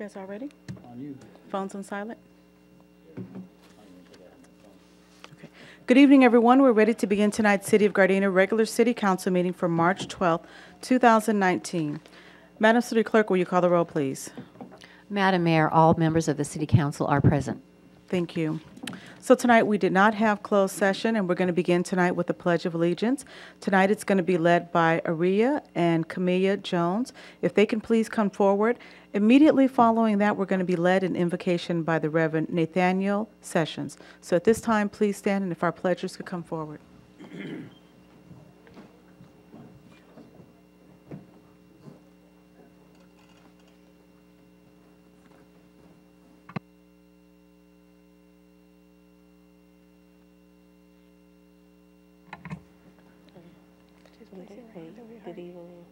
guys all ready? On you. Phones on silent? Okay. Good evening, everyone. We're ready to begin tonight's City of Gardena regular City Council meeting for March 12th, 2019. Madam City Clerk, will you call the roll, please? Madam Mayor, all members of the City Council are present. Thank you. So tonight we did not have closed session, and we're going to begin tonight with the Pledge of Allegiance. Tonight it's going to be led by Aria and Camilla Jones. If they can please come forward. Immediately following that, we're going to be led in invocation by the Reverend Nathaniel Sessions. So at this time, please stand, and if our pledgers could come forward. Good evening.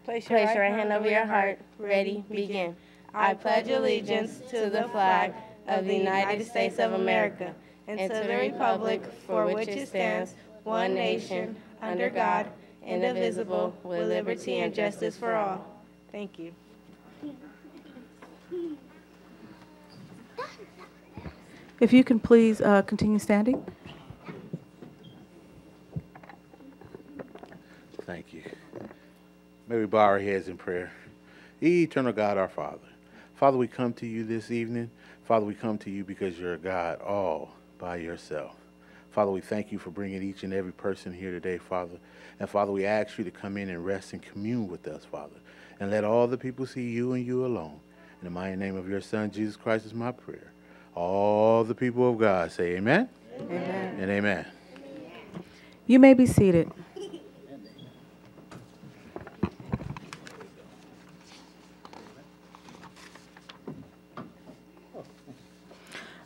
Place your right hand over your heart. Ready, begin. I pledge allegiance to the flag of the United States of America and to the republic for which it stands, one nation, under God, indivisible, with liberty and justice for all. Thank you. If you can please continue standing. Thank you. May we bow our heads in prayer. Eternal God, our Father. Father, we come to you this evening. Father, we come to you because you're a God all by yourself. Father, we thank you for bringing each and every person here today, Father. And Father, we ask you to come in and rest and commune with us, Father. And let all the people see you and you alone. In the mighty name of your Son, Jesus Christ, is my prayer. All the people of God say amen. Amen. And amen. You may be seated.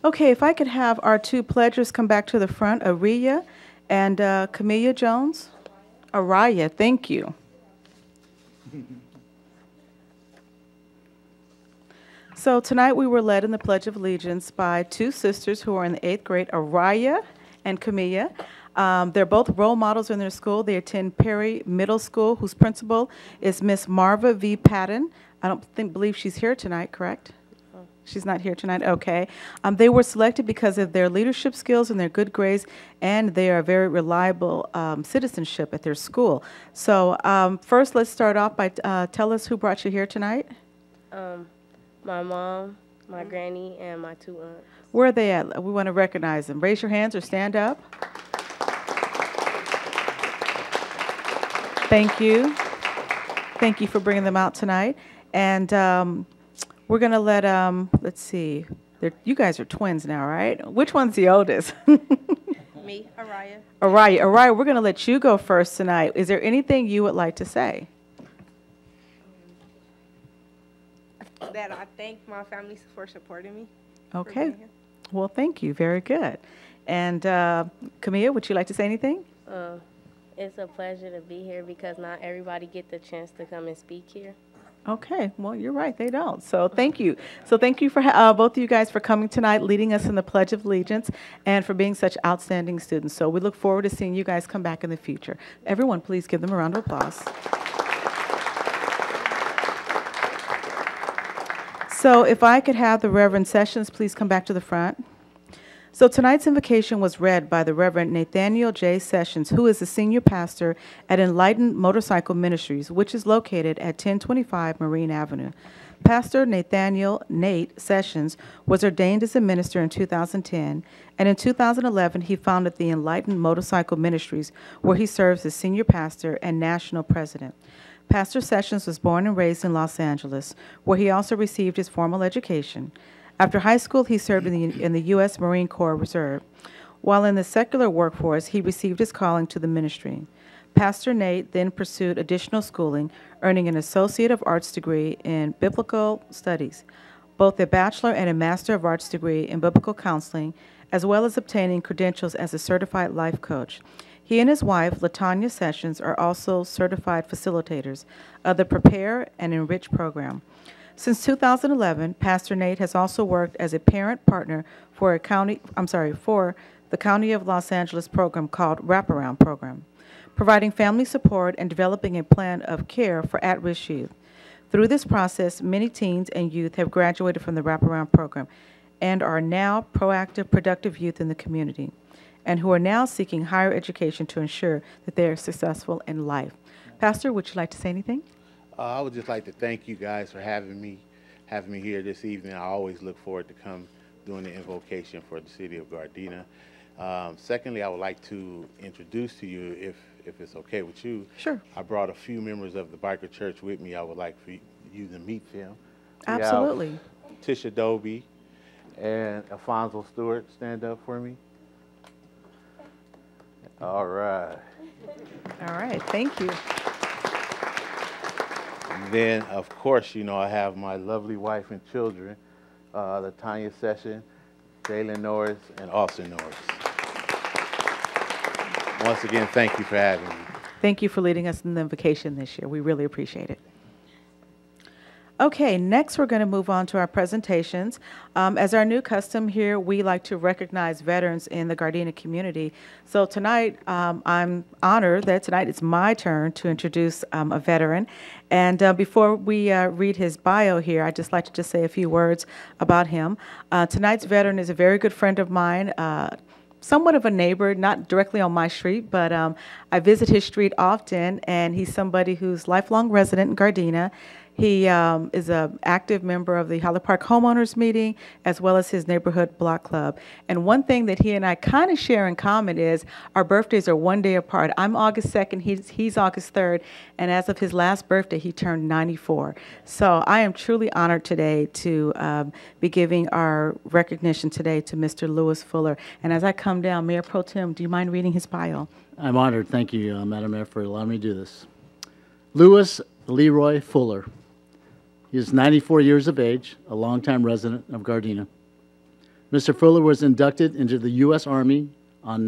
Okay, if I could have our two pledgers come back to the front, Aria and Camilla Jones. Araya, thank you. So tonight we were led in the Pledge of Allegiance by two sisters who are in the 8th grade, Araya and Camilla. They're both role models in their school. They attend Perry Middle School, whose principal is Miss Marva V. Patton. I don't believe she's here tonight, correct? She's not here tonight, okay. They were selected because of their leadership skills and their good grades, and they are very reliable citizenship at their school. So first, let's start off by tell us who brought you here tonight. My mom, my granny, and my two aunts. Where are they at? We want to recognize them. Raise your hands or stand up. Thank you. Thank you for bringing them out tonight. And we're going to let, let's see, you guys are twins now, right? Which one's the oldest? Me, Araya. Araya, we're going to let you go first tonight. Is there anything you would like to say? That I thank my family for supporting me. Okay. Well, thank you. Very good. And Camilla, would you like to say anything? It's a pleasure to be here because not everybody get the chance to come and speak here. Okay, well, you're right, they don't. So thank you. So thank you for both of you guys for coming tonight, leading us in the Pledge of Allegiance, and for being such outstanding students. So we look forward to seeing you guys come back in the future. Everyone, please give them a round of applause. So if I could have the Reverend Sessions please come back to the front. So tonight's invocation was read by the Reverend Nathaniel J. Sessions, who is the senior pastor at Enlightened Motorcycle Ministries, which is located at 1025 Marine Avenue. Pastor Nathaniel Nate Sessions was ordained as a minister in 2010, and in 2011 he founded the Enlightened Motorcycle Ministries, where he serves as senior pastor and national president. Pastor Sessions was born and raised in Los Angeles, where he also received his formal education. After high school, he served in the U.S. Marine Corps Reserve. While in the secular workforce, he received his calling to the ministry. Pastor Nate then pursued additional schooling, earning an Associate of Arts degree in Biblical Studies, both a Bachelor and a Master of Arts degree in Biblical Counseling, as well as obtaining credentials as a certified life coach. He and his wife, LaTanya Sessions, are also certified facilitators of the Prepare and Enrich program. Since 2011, Pastor Nate has also worked as a parent partner for the County of Los Angeles program called Wraparound Program, providing family support and developing a plan of care for at-risk youth. Through this process, many teens and youth have graduated from the wraparound program and are now proactive, productive youth in the community, and who are now seeking higher education to ensure that they are successful in life. Pastor, would you like to say anything? I would just like to thank you guys for having me here this evening. I always look forward to come doing the invocation for the city of Gardena. Secondly, I would like to introduce to you, if it's okay with you. Sure. I brought a few members of the Biker Church with me. I would like for you to meet them. Absolutely. Tisha Doby and Alfonso Stewart, stand up for me. All right. All right, thank you. And then, of course, you know, I have my lovely wife and children, Latanya Session, Jalen Norris, and Austin Norris. Once again, thank you for having me. Thank you for leading us in the invocation this year. We really appreciate it. Okay, next we're going to move on to our presentations. As our new custom here, we like to recognize veterans in the Gardena community. So tonight, I'm honored that tonight it's my turn to introduce a veteran. And before we read his bio here, I'd just like to say a few words about him. Tonight's veteran is a very good friend of mine, somewhat of a neighbor, not directly on my street, but I visit his street often, and he's somebody who's lifelong resident in Gardena. He is an active member of the Holly Park Homeowners Meeting, as well as his neighborhood block club. And one thing that he and I kind of share in common is our birthdays are one day apart. I'm August 2nd, he's August 3rd, and as of his last birthday, he turned 94. So I am truly honored today to be giving our recognition today to Mr. Lewis Fuller. And as I come down, Mayor Pro Tem, do you mind reading his bio? I'm honored. Thank you, Madam Mayor, for allowing me to do this. Lewis Leroy Fuller. He is 94 years of age, a longtime resident of Gardena. Mr. Fuller was inducted into the U.S. Army on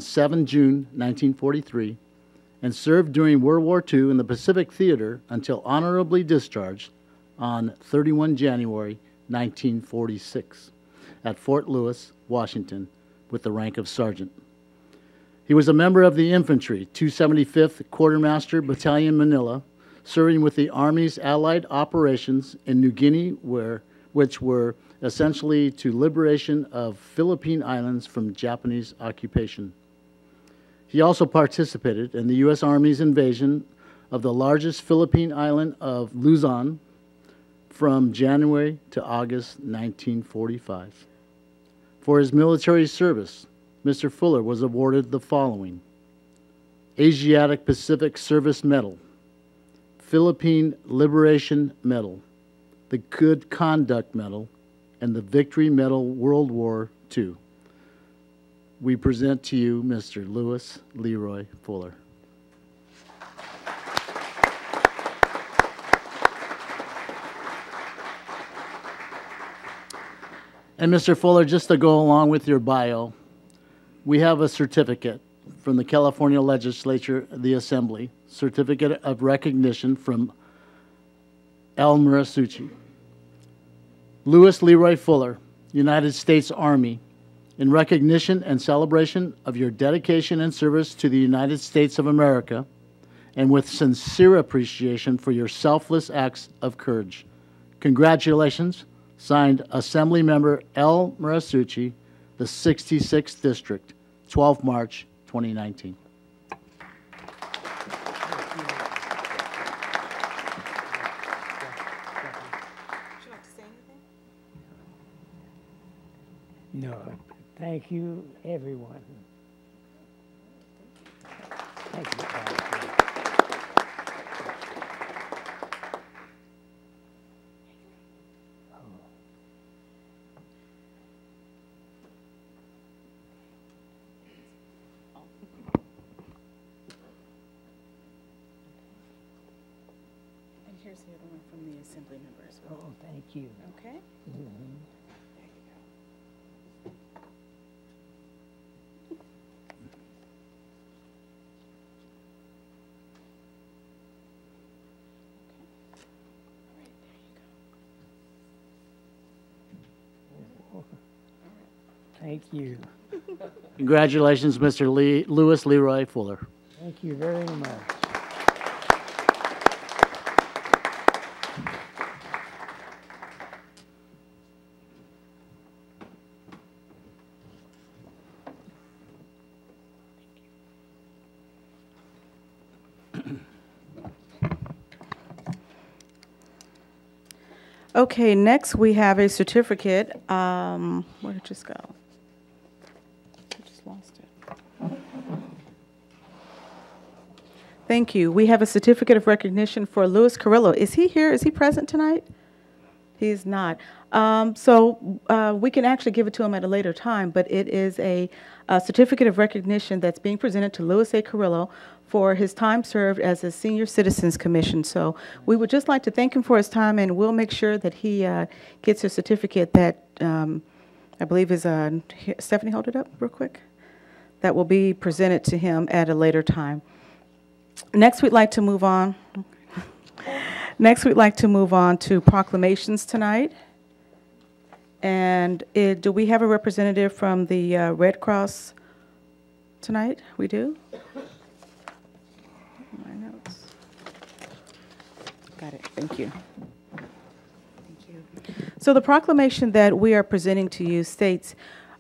7 June 1943 and served during World War II in the Pacific Theater until honorably discharged on 31 January 1946 at Fort Lewis, Washington, with the rank of sergeant. He was a member of the infantry, 275th Quartermaster Battalion, Manila, serving with the Army's Allied operations in New Guinea, which were essentially to liberation of Philippine Islands from Japanese occupation. He also participated in the U.S. Army's invasion of the largest Philippine island of Luzon from January to August 1945. For his military service, Mr. Fuller was awarded the following: Asiatic Pacific Service Medal, Philippine Liberation Medal, the Good Conduct Medal, and the Victory Medal World War II. We present to you Mr. Lewis Leroy Fuller. And Mr. Fuller, just to go along with your bio, we have a certificate from the California Legislature, the Assembly, Certificate of Recognition from L. Murasuchi. Lewis Leroy Fuller, United States Army, in recognition and celebration of your dedication and service to the United States of America, and with sincere appreciation for your selfless acts of courage. Congratulations. Signed, Assembly Member L. Murasuchi, the 66th District, 12 March 2019. No, thank you, everyone. Thank you, Pastor. And here's the other one from the Assembly member as well. Oh, thank you. Okay. Thank you. Congratulations, Mr. Lewis Leroy Fuller. Thank you very much. Okay, next we have a certificate. Where did it just go? I just lost it. Thank you. We have a certificate of recognition for Louis Carrillo. Is he here? Is he present tonight? He's not. We can actually give it to him at a later time, but it is a certificate of recognition that's being presented to Louis A. Carrillo for his time served as a Senior Citizens Commission. So we would just like to thank him for his time, and we'll make sure that he gets a certificate that I believe is, Stephanie, hold it up real quick, that will be presented to him at a later time. Next, we'd like to move on. Next, we'd like to move on to proclamations tonight. And do we have a representative from the Red Cross tonight? We do? My notes. Got it. Thank you. Thank you. So the proclamation that we are presenting to you states,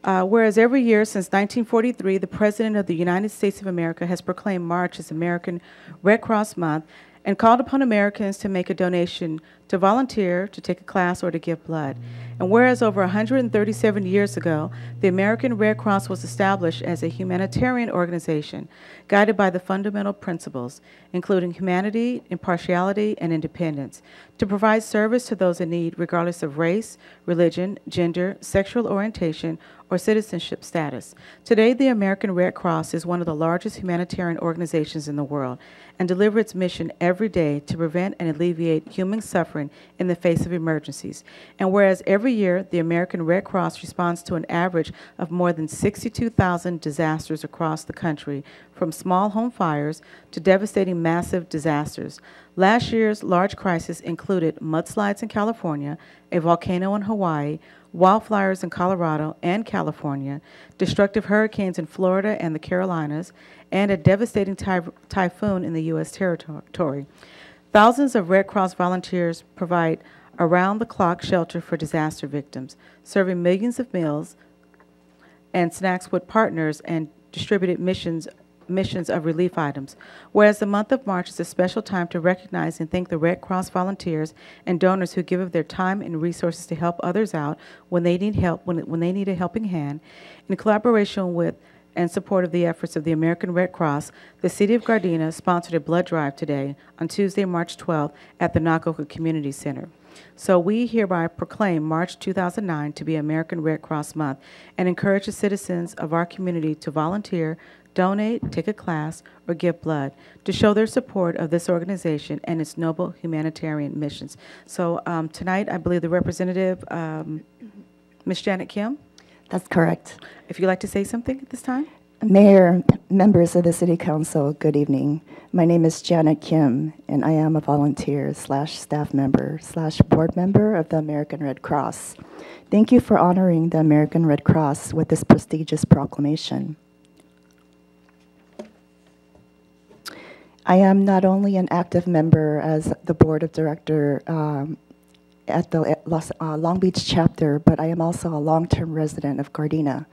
whereas every year since 1943, the President of the United States of America has proclaimed March as American Red Cross Month and called upon Americans to make a donation, to volunteer, to take a class, or to give blood. And whereas over 137 years ago, the American Red Cross was established as a humanitarian organization guided by the fundamental principles, including humanity, impartiality, and independence, to provide service to those in need regardless of race, religion, gender, sexual orientation, or citizenship status. Today, the American Red Cross is one of the largest humanitarian organizations in the world and delivers its mission every day to prevent and alleviate human suffering in the face of emergencies. And whereas every year, the American Red Cross responds to an average of more than 62,000 disasters across the country, from small home fires to devastating massive disasters. Last year's large crisis included mudslides in California, a volcano in Hawaii, wildfires in Colorado and California, destructive hurricanes in Florida and the Carolinas, and a devastating typhoon in the U.S. territory. Thousands of Red Cross volunteers provide around-the-clock shelter for disaster victims, serving millions of meals and snacks with partners and distributed missions of relief items. Whereas the month of March is a special time to recognize and thank the Red Cross volunteers and donors who give of their time and resources to help others out when they need help, when they need a helping hand. In collaboration with and support of the efforts of the American Red Cross, the City of Gardena sponsored a blood drive today on Tuesday, March 12th at the Nakoka Community Center. So we hereby proclaim March 2009 to be American Red Cross Month and encourage the citizens of our community to volunteer, donate, take a class, or give blood to show their support of this organization and its noble humanitarian missions. So tonight, I believe the representative, Ms. Janet Kim. That's correct. If you'd like to say something at this time. Mayor, members of the City Council, good evening. My name is Janet Kim, and I am a volunteer / staff member / board member of the American Red Cross. Thank you for honoring the American Red Cross with this prestigious proclamation. I am not only an active member as the board of director at the Long Beach chapter, but I am also a long-term resident of Gardena.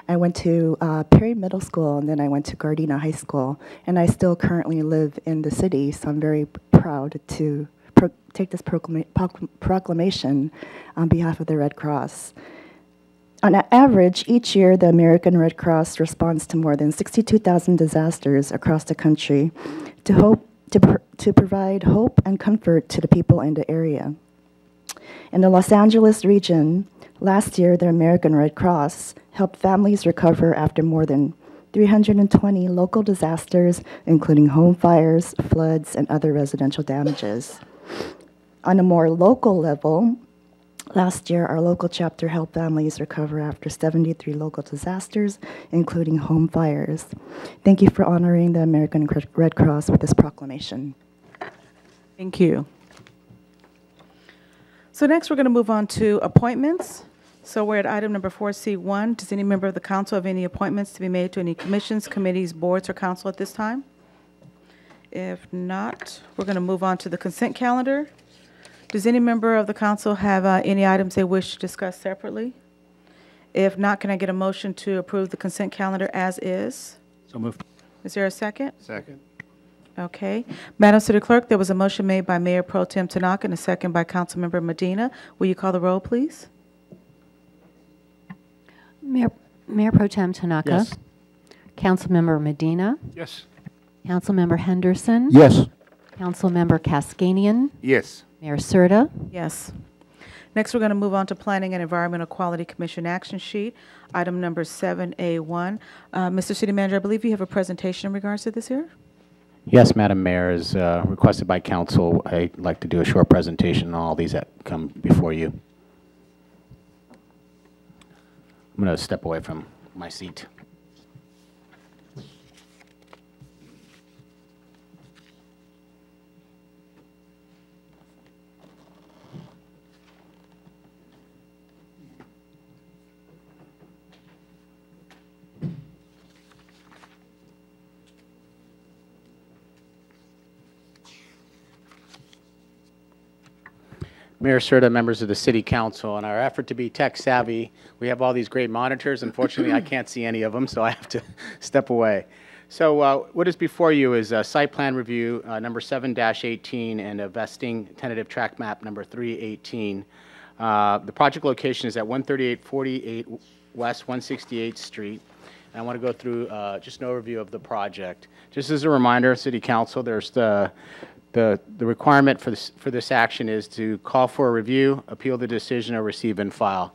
I went to Perry Middle School, and then I went to Gardena High School, and I still currently live in the city, so I'm very proud to take this proclamation on behalf of the Red Cross. On average, each year, the American Red Cross responds to more than 62,000 disasters across the country to provide hope and comfort to the people in the area. In the Los Angeles region, last year, the American Red Cross helped families recover after more than 320 local disasters, including home fires, floods, and other residential damages. On a more local level, last year, our local chapter helped families recover after 73 local disasters, including home fires. Thank you for honoring the American Red Cross with this proclamation. Thank you. So next, we're going to move on to appointments. So we're at item number 4C1. Does any member of the council have any appointments to be made to any commissions, committees, boards, or council at this time? If not, we're going to move on to the consent calendar. Does any member of the council have any items they wish to discuss separately? If not, can I get a motion to approve the consent calendar as is? So moved. Is there a second? Second. Okay. Madam City Clerk, there was a motion made by Mayor Pro Tem Tanaka and a second by Councilmember Medina. Will you call the roll, please? Mayor Pro Tem Tanaka. Yes. Councilmember Medina. Yes. Councilmember Henderson. Yes. Councilmember Kaskanian. Yes. Mayor Serta. Yes. Next, we're going to move on to Planning and Environmental Quality Commission action sheet, item number 7A1. Mr. City Manager, I believe you have a presentation in regards to this here? Yes, Madam Mayor, as requested by council, I'd like to do a short presentation on all these that come before you. I'm going to step away from my seat. Mayor Serta, members of the City Council, in our effort to be tech savvy, we have all these great monitors. Unfortunately, I can't see any of them, so I have to step away. So what is before you is a site plan review number 7-18 and a vesting tentative track map number 318. The project location is at 13848 West 168th Street. And I want to go through just an overview of the project. Just as a reminder, City Council, there's the requirement for this action is to call for a review, appeal the decision, or receive and file.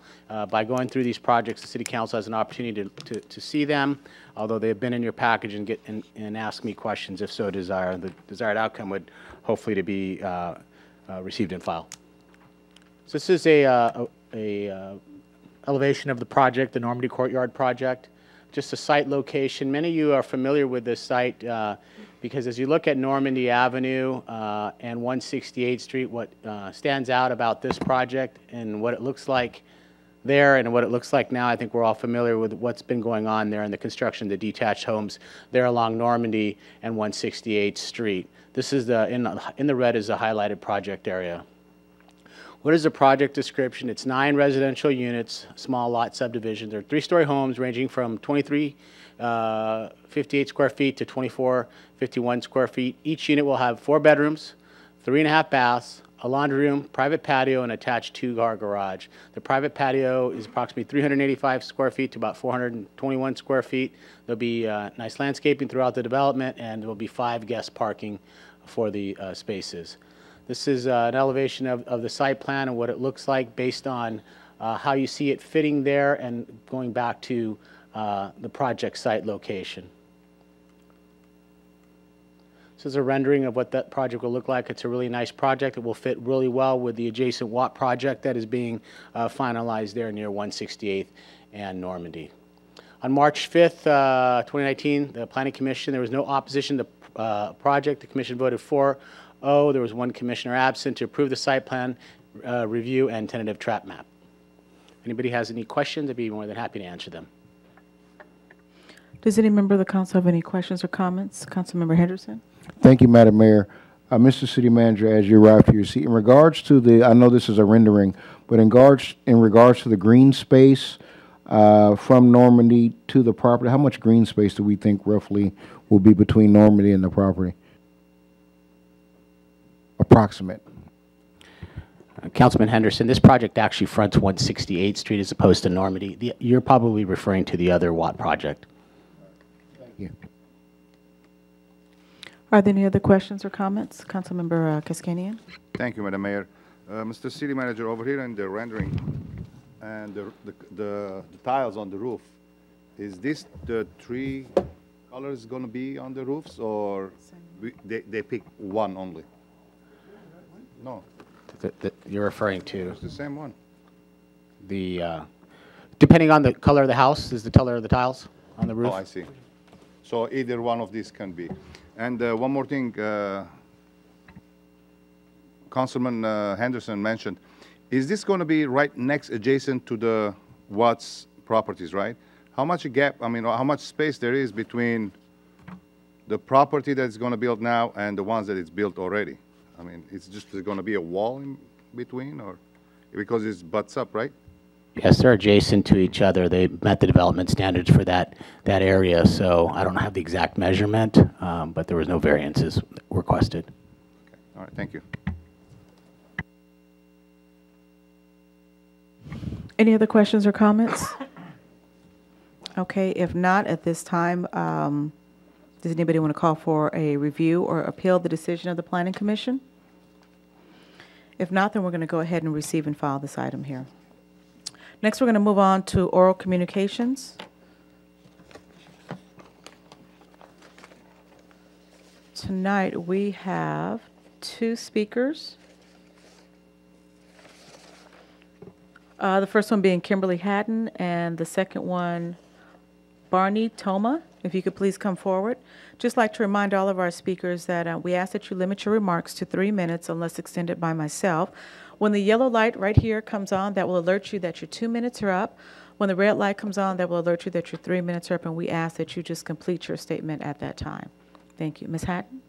By going through these projects, the City Council has an opportunity to see them, although they have been in your package, and ask me questions if so desired. The desired outcome would hopefully to be received and filed. So this is a elevation of the project, the Normandy Courtyard project. Just a site location. Many of you are familiar with this site because as you look at Normandy Avenue and 168th Street, what stands out about this project and what it looks like there and what it looks like now, I think we're all familiar with what's been going on there in the construction of the detached homes there along Normandy and 168th Street. This is in the red is the highlighted project area. What is the project description? It's 9 residential units, small lot subdivisions. They're 3-story homes ranging from 2358 square feet to 2451 square feet. Each unit will have 4 bedrooms, 3.5 baths, a laundry room, private patio, and attached 2-car garage. The private patio is approximately 385 square feet to about 421 square feet. There'll be nice landscaping throughout the development, and there will be 5 guest parking for the spaces. This is an elevation of the site plan and what it looks like based on how you see it fitting there and going back to the project site location. This is a rendering of what that project will look like. It's a really nice project. It will fit really well with the adjacent Watt project that is being finalized there near 168th and Normandy. On March 5th, 2019, the Planning Commission, there was no opposition to the project. The Commission voted 4-0. There was 1 commissioner absent to approve the site plan review and tentative track map. If anybody has any questions, I'd be more than happy to answer them. Does any member of the council have any questions or comments? Councilmember Henderson? Thank you, Madam Mayor. Mr. City Manager, as you arrive to your seat, in regards to the, I know this is a rendering, but in regards to the green space from Normandy to the property, how much green space do we think roughly will be between Normandy and the property? Approximate. Councilman Henderson, this project actually fronts 168th Street as opposed to Normandy. You're probably referring to the other Watt project. Thank you. Are there any other questions or comments? Councilmember Kaskanian? Thank you, Madam Mayor. Mr. City Manager, over here in the rendering and the tiles on the roof, is this the 3 colors going to be on the roofs, or they pick one only? No. You're referring to It's the same one. the, depending on the color of the house, is the color of the tiles on the roof? Oh, I see. So either one of these can be. And one more thing, Councilman Henderson mentioned, is this going to be right next, adjacent to the Watts properties, right? How much gap, I mean, how much space there is between the property that's going to build now and the ones that it's built already? I mean, it's just going to be a wall in between, or because it butts up, right? Yes, they're adjacent to each other. They met the development standards for that area, so I don't have the exact measurement, but there was no variances requested. All right, thank you. Any other questions or comments? Okay, if not, at this time, does anybody want to call for a review or appeal the decision of the Planning Commission? If not, then we're going to go ahead and receive and file this item here. Next, we're going to move on to oral communications. Tonight, we have 2 speakers. The first one being Kimberly Hatton, and the second one, Barney Toma. If you could please come forward. Just like to remind all of our speakers that we ask that you limit your remarks to 3 minutes unless extended by myself. When the yellow light right here comes on, that will alert you that your 2 minutes are up. When the red light comes on, that will alert you that your 3 minutes are up, and we ask that you just complete your statement at that time. Thank you. Ms. Hatton?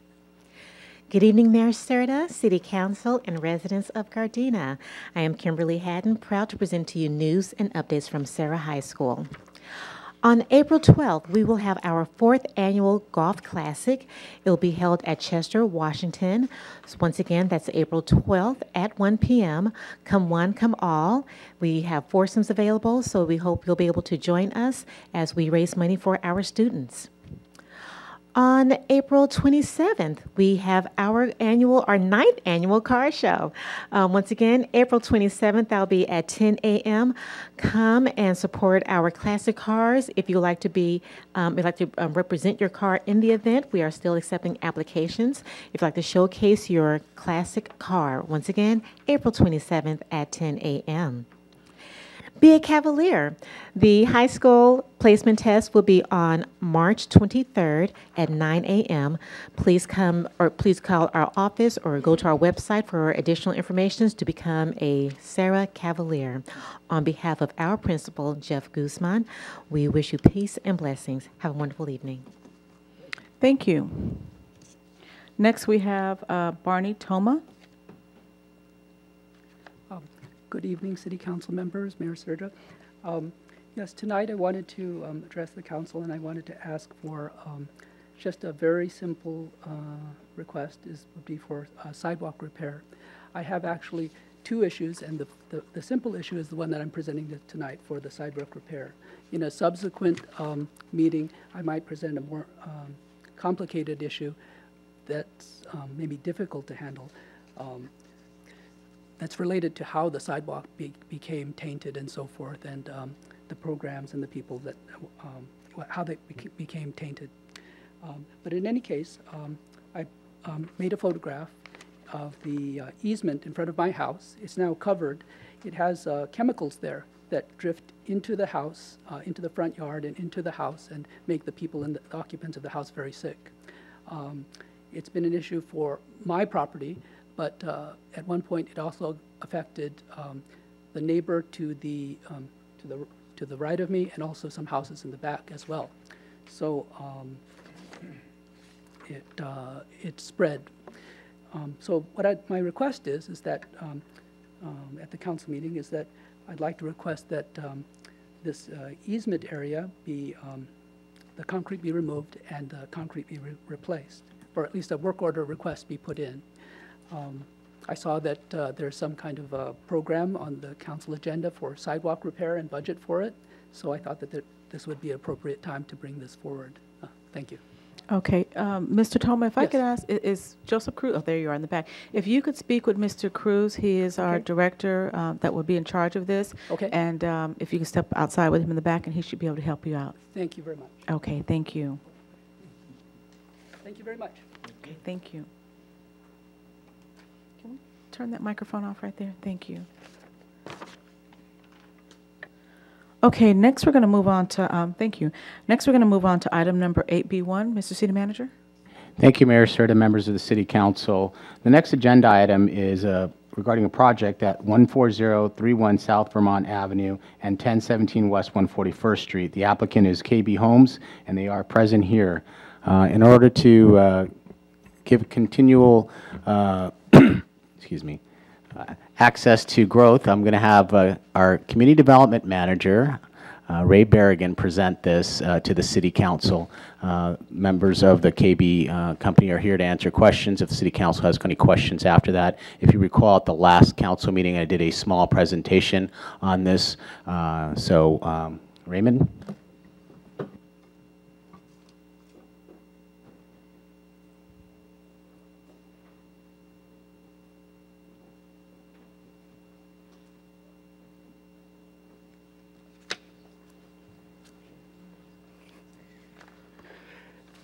Good evening, Mayor Serta, City Council, and residents of Gardena. I am Kimberly Hatton, proud to present to you news and updates from Serra High School. On April 12th, we will have our 4th annual Golf Classic. It will be held at Chester, Washington. So once again, that's April 12th at 1 p.m. Come one, come all. We have foursomes available, so we hope you'll be able to join us as we raise money for our students. On April 27th, we have our 9th annual car show. Once again, April 27th, I'll be at 10 a.m. Come and support our classic cars. If you'd like to represent your car in the event, we are still accepting applications. If you'd like to showcase your classic car, once again, April 27th at 10 a.m. Be a Cavalier. The high school placement test will be on March 23rd at 9 a.m. Please come or please call our office or go to our website for additional information to become a Serra Cavalier. On behalf of our principal, Jeff Guzman, we wish you peace and blessings. Have a wonderful evening. Thank you. Next, we have Barney Toma. Good evening, City Council members, Mayor Serta. Yes, tonight I wanted to address the council, and I wanted to ask for just a very simple request would be for sidewalk repair. I have actually 2 issues, and the simple issue is the one that I'm presenting tonight for the sidewalk repair. In a subsequent meeting, I might present a more complicated issue that's maybe difficult to handle. That's related to how the sidewalk became tainted and so forth, and the programs and the people that, how they became tainted. But in any case, I made a photograph of the easement in front of my house. It's now covered. It has chemicals there that drift into the house, into the front yard and into the house, and make the people and the occupants of the house very sick. It's been an issue for my property, but at one point it also affected the neighbor to the right of me, and also some houses in the back as well. So it spread. So what my request is that at the council meeting is that I'd like to request that this easement area be the concrete be removed and the concrete be replaced, or at least a work order request be put in. I saw that there's some kind of a program on the council agenda for sidewalk repair and budget for it, so I thought that this would be an appropriate time to bring this forward. Thank you. Okay, Mr. Toma, if I could ask, is Joseph Cruz, oh, there you are in the back. If you could speak with Mr. Cruz, he is our director that will be in charge of this. Okay. And if you could step outside with him in the back, and he should be able to help you out. Thank you very much. Okay, thank you. Thank you very much. Okay, thank you. Can we turn that microphone off right there? Thank you. Okay, next we're going to move on to, thank you. Next we're going to move on to item number 8B1. Mr. City Manager? Thank you, Mayor Serta, members of the City Council. The next agenda item is regarding a project at 14031 South Vermont Avenue and 1017 West 141st Street. The applicant is KB Homes, and they are present here. In order to give continual, excuse me, access to growth, I'm going to have our Community Development Manager, Ray Berrigan, present this to the City Council. Members of the KB company are here to answer questions if the City Council has any questions after that. If you recall, at the last council meeting, I did a small presentation on this. Raymond?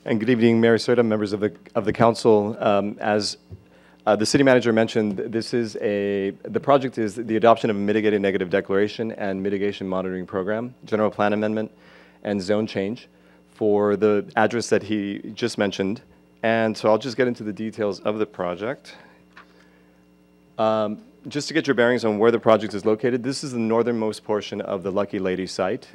And good evening, Mayor Serta, members of the council. As the city manager mentioned, the project is the adoption of a mitigated negative declaration and mitigation monitoring program, general plan amendment, and zone change for the address that he just mentioned. And so I'll just get into the details of the project. Just to get your bearings on where the project is located, this is the northernmost portion of the Lucky Lady site.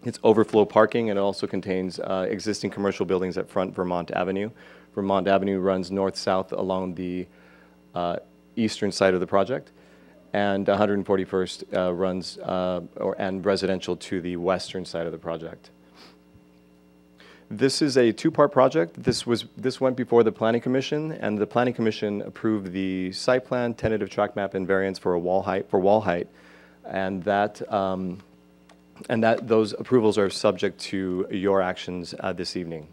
It's overflow parking, and it also contains existing commercial buildings at Front Vermont Avenue. Vermont Avenue runs north-south along the eastern side of the project, and 141st runs and residential to the western side of the project. This is a two-part project. This went before the Planning Commission, and the Planning Commission approved the site plan, tentative track map, and variance for wall height, and those approvals are subject to your actions this evening.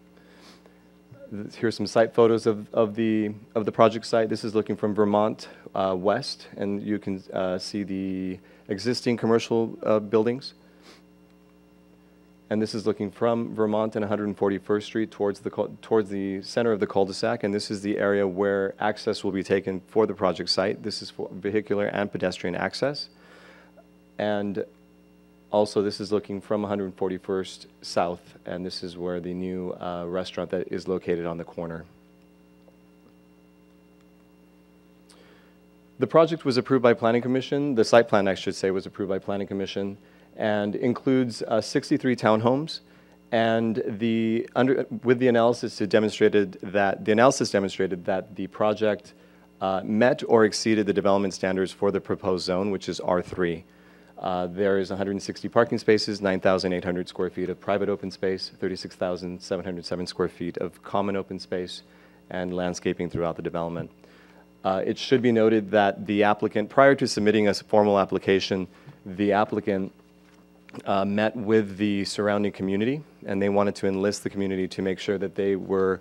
Here's some site photos of the project site. This is looking from Vermont west, and you can see the existing commercial buildings. And this is looking from Vermont and 141st Street towards the center of the cul-de-sac, and this is the area where access will be taken for the project site. This is for vehicular and pedestrian access. And also, this is looking from 141st South, and this is where the new restaurant that is located on the corner. The project was approved by Planning Commission. The site plan, I should say, was approved by Planning Commission, and includes 63 townhomes. And with the analysis, it demonstrated that the project met or exceeded the development standards for the proposed zone, which is R3. There is 160 parking spaces, 9,800 square feet of private open space, 36,707 square feet of common open space, and landscaping throughout the development. It should be noted that the applicant, prior to submitting a formal application, the applicant met with the surrounding community, and they wanted to enlist the community to make sure that their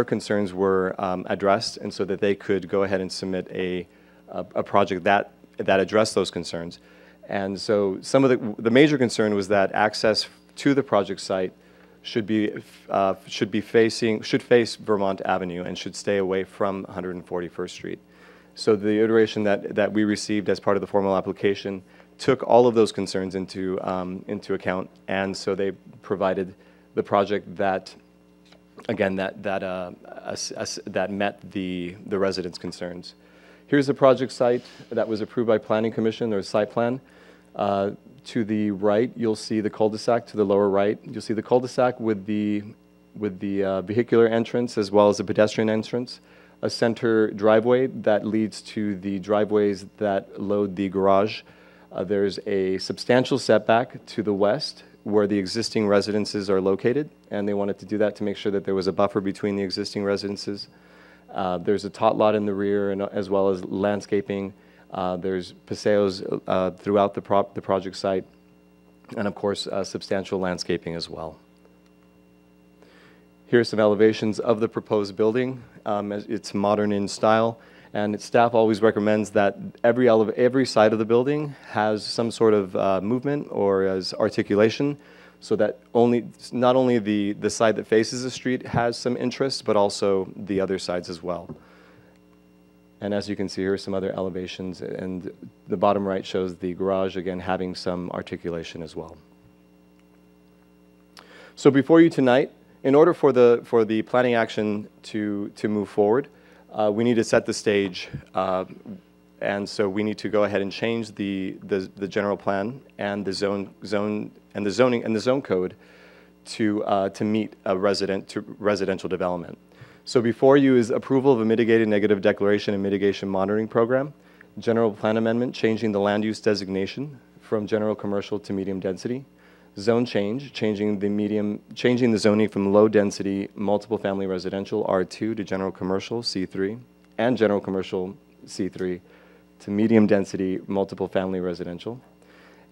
concerns were addressed, and so that they could go ahead and submit a project that address those concerns. And so some of the major concern was that access to the project site should face Vermont Avenue and should stay away from 141st Street. So the iteration that we received as part of the formal application took all of those concerns into account, and so they provided the project that, again, that met the residents' concerns. Here's the project site that was approved by Planning Commission, their site plan. To the right, you'll see the cul-de-sac. To the lower right, you'll see the cul-de-sac with the vehicular entrance as well as the pedestrian entrance. A center driveway that leads to the driveways that load the garage. There's a substantial setback to the west where the existing residences are located, and they wanted to do that to make sure that there was a buffer between the existing residences. There's a tot lot in the rear, and as well as landscaping. There's paseos throughout the project site, and of course, substantial landscaping as well. Here's some elevations of the proposed building. It's modern in style, and staff always recommends that every side of the building has some sort of movement or as articulation, so that not only the side that faces the street has some interest, but also the other sides as well. And as you can see, here are some other elevations, and the bottom right shows the garage, again, having some articulation as well. So before you tonight, in order for the planning action to move forward, we need to set the stage, and so we need to go ahead and change the general plan and the zoning and the zone code to meet a residential development. So before you is approval of a mitigated negative declaration and mitigation monitoring program, general plan amendment changing the land use designation from general commercial to medium density, zone change, changing the zoning from low density multiple family residential R2 to general commercial C3, and general commercial C3 to medium density multiple family residential.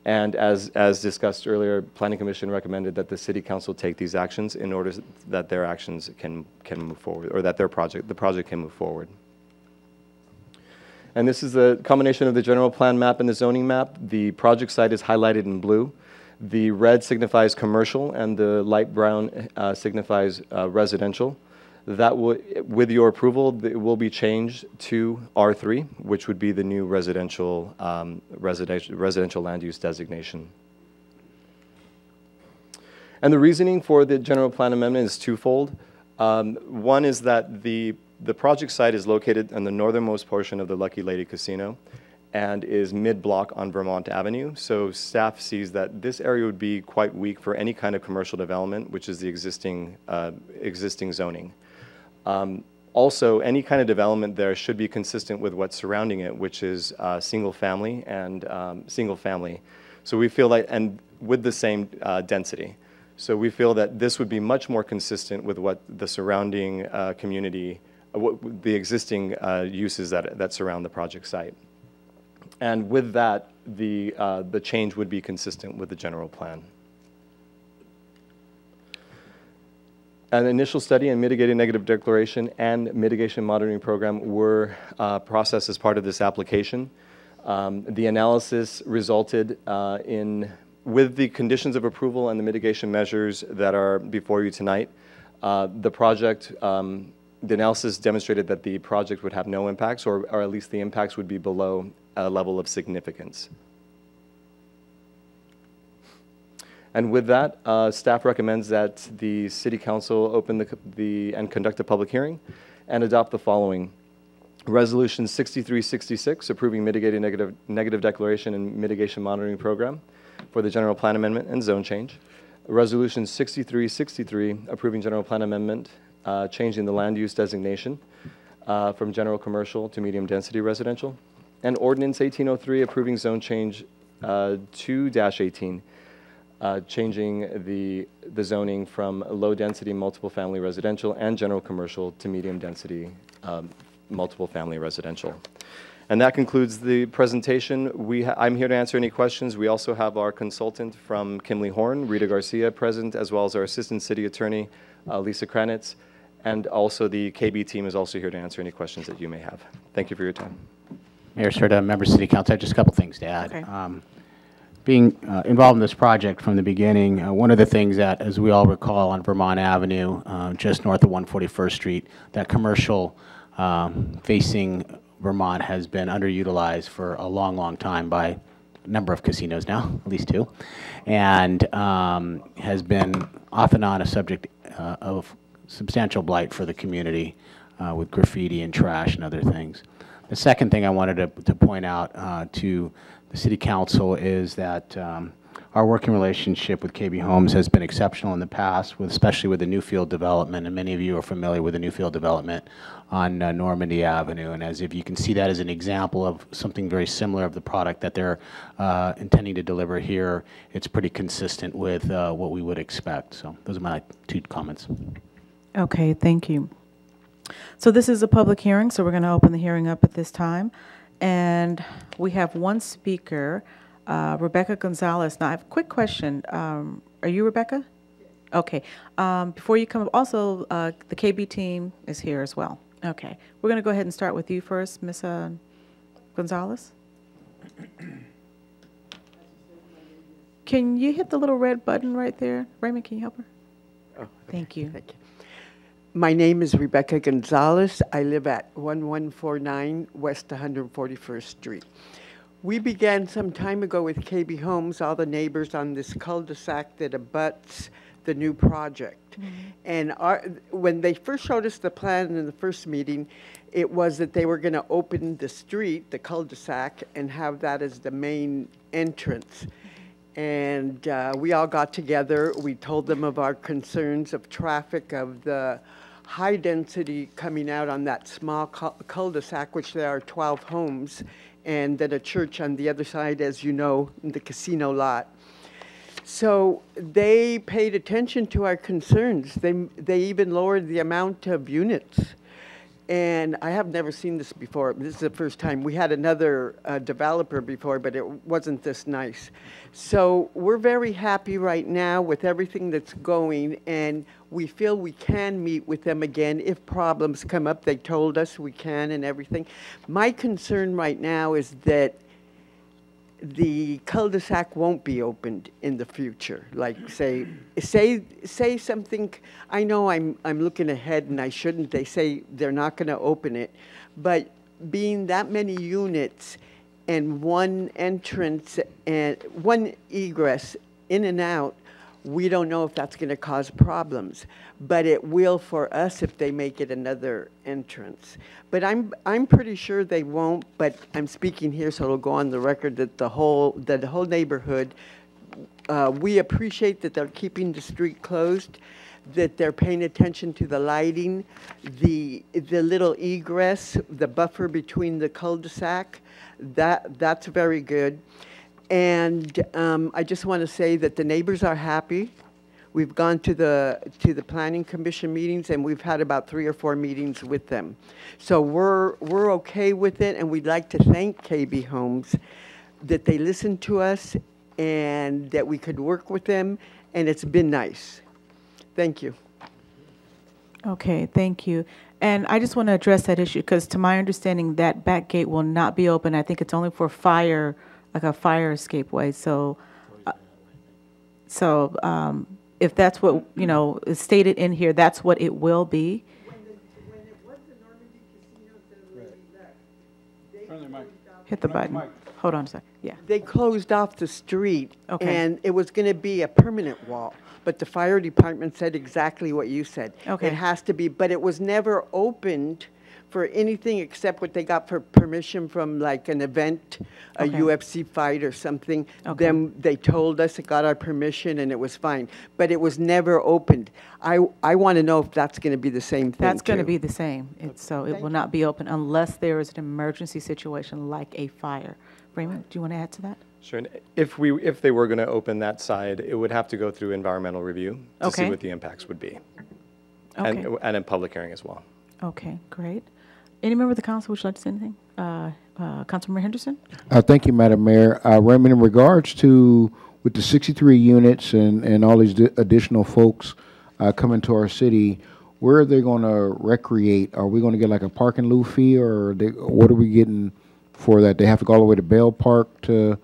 And as discussed earlier, Planning Commission recommended that the City Council take these actions in order that their actions can move forward, or that the project can move forward. And this is the combination of the general plan map and the zoning map. The project site is highlighted in blue. The red signifies commercial, and the light brown signifies residential. That with your approval, it will be changed to R3, which would be the new residential land use designation. And the reasoning for the general plan amendment is twofold. One is that the project site is located in the northernmost portion of the Lucky Lady Casino and is mid-block on Vermont Avenue. So staff sees that this area would be quite weak for any kind of commercial development, which is the existing zoning. Also, any kind of development there should be consistent with what's surrounding it, which is single family and single family. So we feel like, and with the same density. So we feel that this would be much more consistent with what the surrounding community, the existing uses that surround the project site. And with that, the change would be consistent with the general plan. An initial study and mitigated negative declaration and mitigation monitoring program were processed as part of this application. The analysis resulted with the conditions of approval and the mitigation measures that are before you tonight, the analysis demonstrated that the project would have no impacts, or at least the impacts would be below a level of significance. And with that, staff recommends that the City Council open and conduct a public hearing and adopt the following. Resolution 6366, approving mitigated negative declaration and mitigation monitoring program for the general plan amendment and zone change. Resolution 6363, approving general plan amendment, changing the land use designation from general commercial to medium density residential. And ordinance 1803, approving zone change 2-18, changing the zoning from low-density multiple-family residential and general commercial to medium-density multiple-family residential. And that concludes the presentation. I'm here to answer any questions. We also have our consultant from Kimley Horn, Rita Garcia, present, as well as our Assistant City Attorney, Lisa Kranitz, and also the KB team is also here to answer any questions that you may have. Thank you for your time. Mayor Serta, members of City Council, I have just a couple things to add. Okay. Being involved in this project from the beginning, one of the things that, as we all recall, on Vermont Avenue, just north of 141st Street, that commercial facing Vermont has been underutilized for a long, long time by a number of casinos now, at least two, and has been off and on a subject of substantial blight for the community with graffiti and trash and other things. The second thing I wanted to point out to the City Council is that our working relationship with KB Homes has been exceptional in the past, especially with the Newfield development, and many of you are familiar with the Newfield development on Normandy Avenue. And as if you can see that as an example of something very similar of the product that they're intending to deliver here, it's pretty consistent with what we would expect. So those are my two comments. Okay, thank you. So this is a public hearing, so we're going to open the hearing up at this time. And we have one speaker, Rebecca Gonzalez. Now, I have a quick question. Are you Rebecca? Okay. Before you come up, also, the KB team is here as well. Okay. We're going to go ahead and start with you first, Ms. Gonzalez. Can you hit the little red button right there? Raymond, can you help her? Oh, okay. Thank you. Thank you. My name is Rebecca Gonzalez. I live at 1149 West 141st Street. We began some time ago with KB Homes, all the neighbors on this cul-de-sac that abuts the new project. Mm-hmm. And when they first showed us the plan in the first meeting, it was that they were going to open the street, the cul-de-sac, and have that as the main entrance. And we all got together. We told them of our concerns of traffic, of the high density coming out on that small cul-de-sac, which there are 12 homes, and then a church on the other side, as you know, in the casino lot. So they paid attention to our concerns. They even lowered the amount of units. And I have never seen this before. This is the first time. We had another developer before, but it wasn't this nice. So we're very happy right now with everything that's going, and we feel we can meet with them again if problems come up. They told us we can and everything. My concern right now is that the cul-de-sac won't be opened in the future. Like say something. I know I'm looking ahead and I shouldn't. They say they're not going to open it, but being that many units and one entrance and one egress in and out, we don't know if that's going to cause problems, but it will for us if they make it another entrance. But I'm pretty sure they won't, but I'm speaking here so it'll go on the record that the whole neighborhood, we appreciate that they're keeping the street closed, that they're paying attention to the lighting, the little egress, the buffer between the cul-de-sac. That's very good. And I just want to say that the neighbors are happy. We've gone to the Planning Commission meetings, and we've had about 3 or 4 meetings with them. So we're okay with it, and we'd like to thank KB Homes that they listened to us and that we could work with them, and it's been nice. Thank you. Okay, thank you. And I just want to address that issue because to my understanding, that back gate will not be open. I think it's only for fire, like a fire escape way. So, if that's what, you know, is stated in here, that's what it will be. When it was the Normandy Casino, Hit the button. Hold on a second. Yeah. They closed off the street, Okay. and it was going to be a permanent wall. But the fire department said exactly what you said. Okay. It has to be, but it was never opened for anything except what they got for permission from like an event, a Okay. UFC fight or something. Okay. Then they told us it got our permission and it was fine. But it was never opened. I want to know if that's going to be the same thing That's going to too. be the same. So it will not be open unless there is an emergency situation like a fire. Raymond, do you want to add to that? Sure. And if they were going to open that side, it would have to go through environmental review to see Okay. what the impacts would be. Okay. And a public hearing as well. Okay, great. Any member of the council would you like to say anything? Councilmember Henderson? Thank you, Madam Mayor. Raymond, in regards to with the 63 units and all these additional folks coming to our city, where are they going to recreate? Are we going to get like a park and lieu fee, or what are we getting for that? They have to go all the way to Bell Park to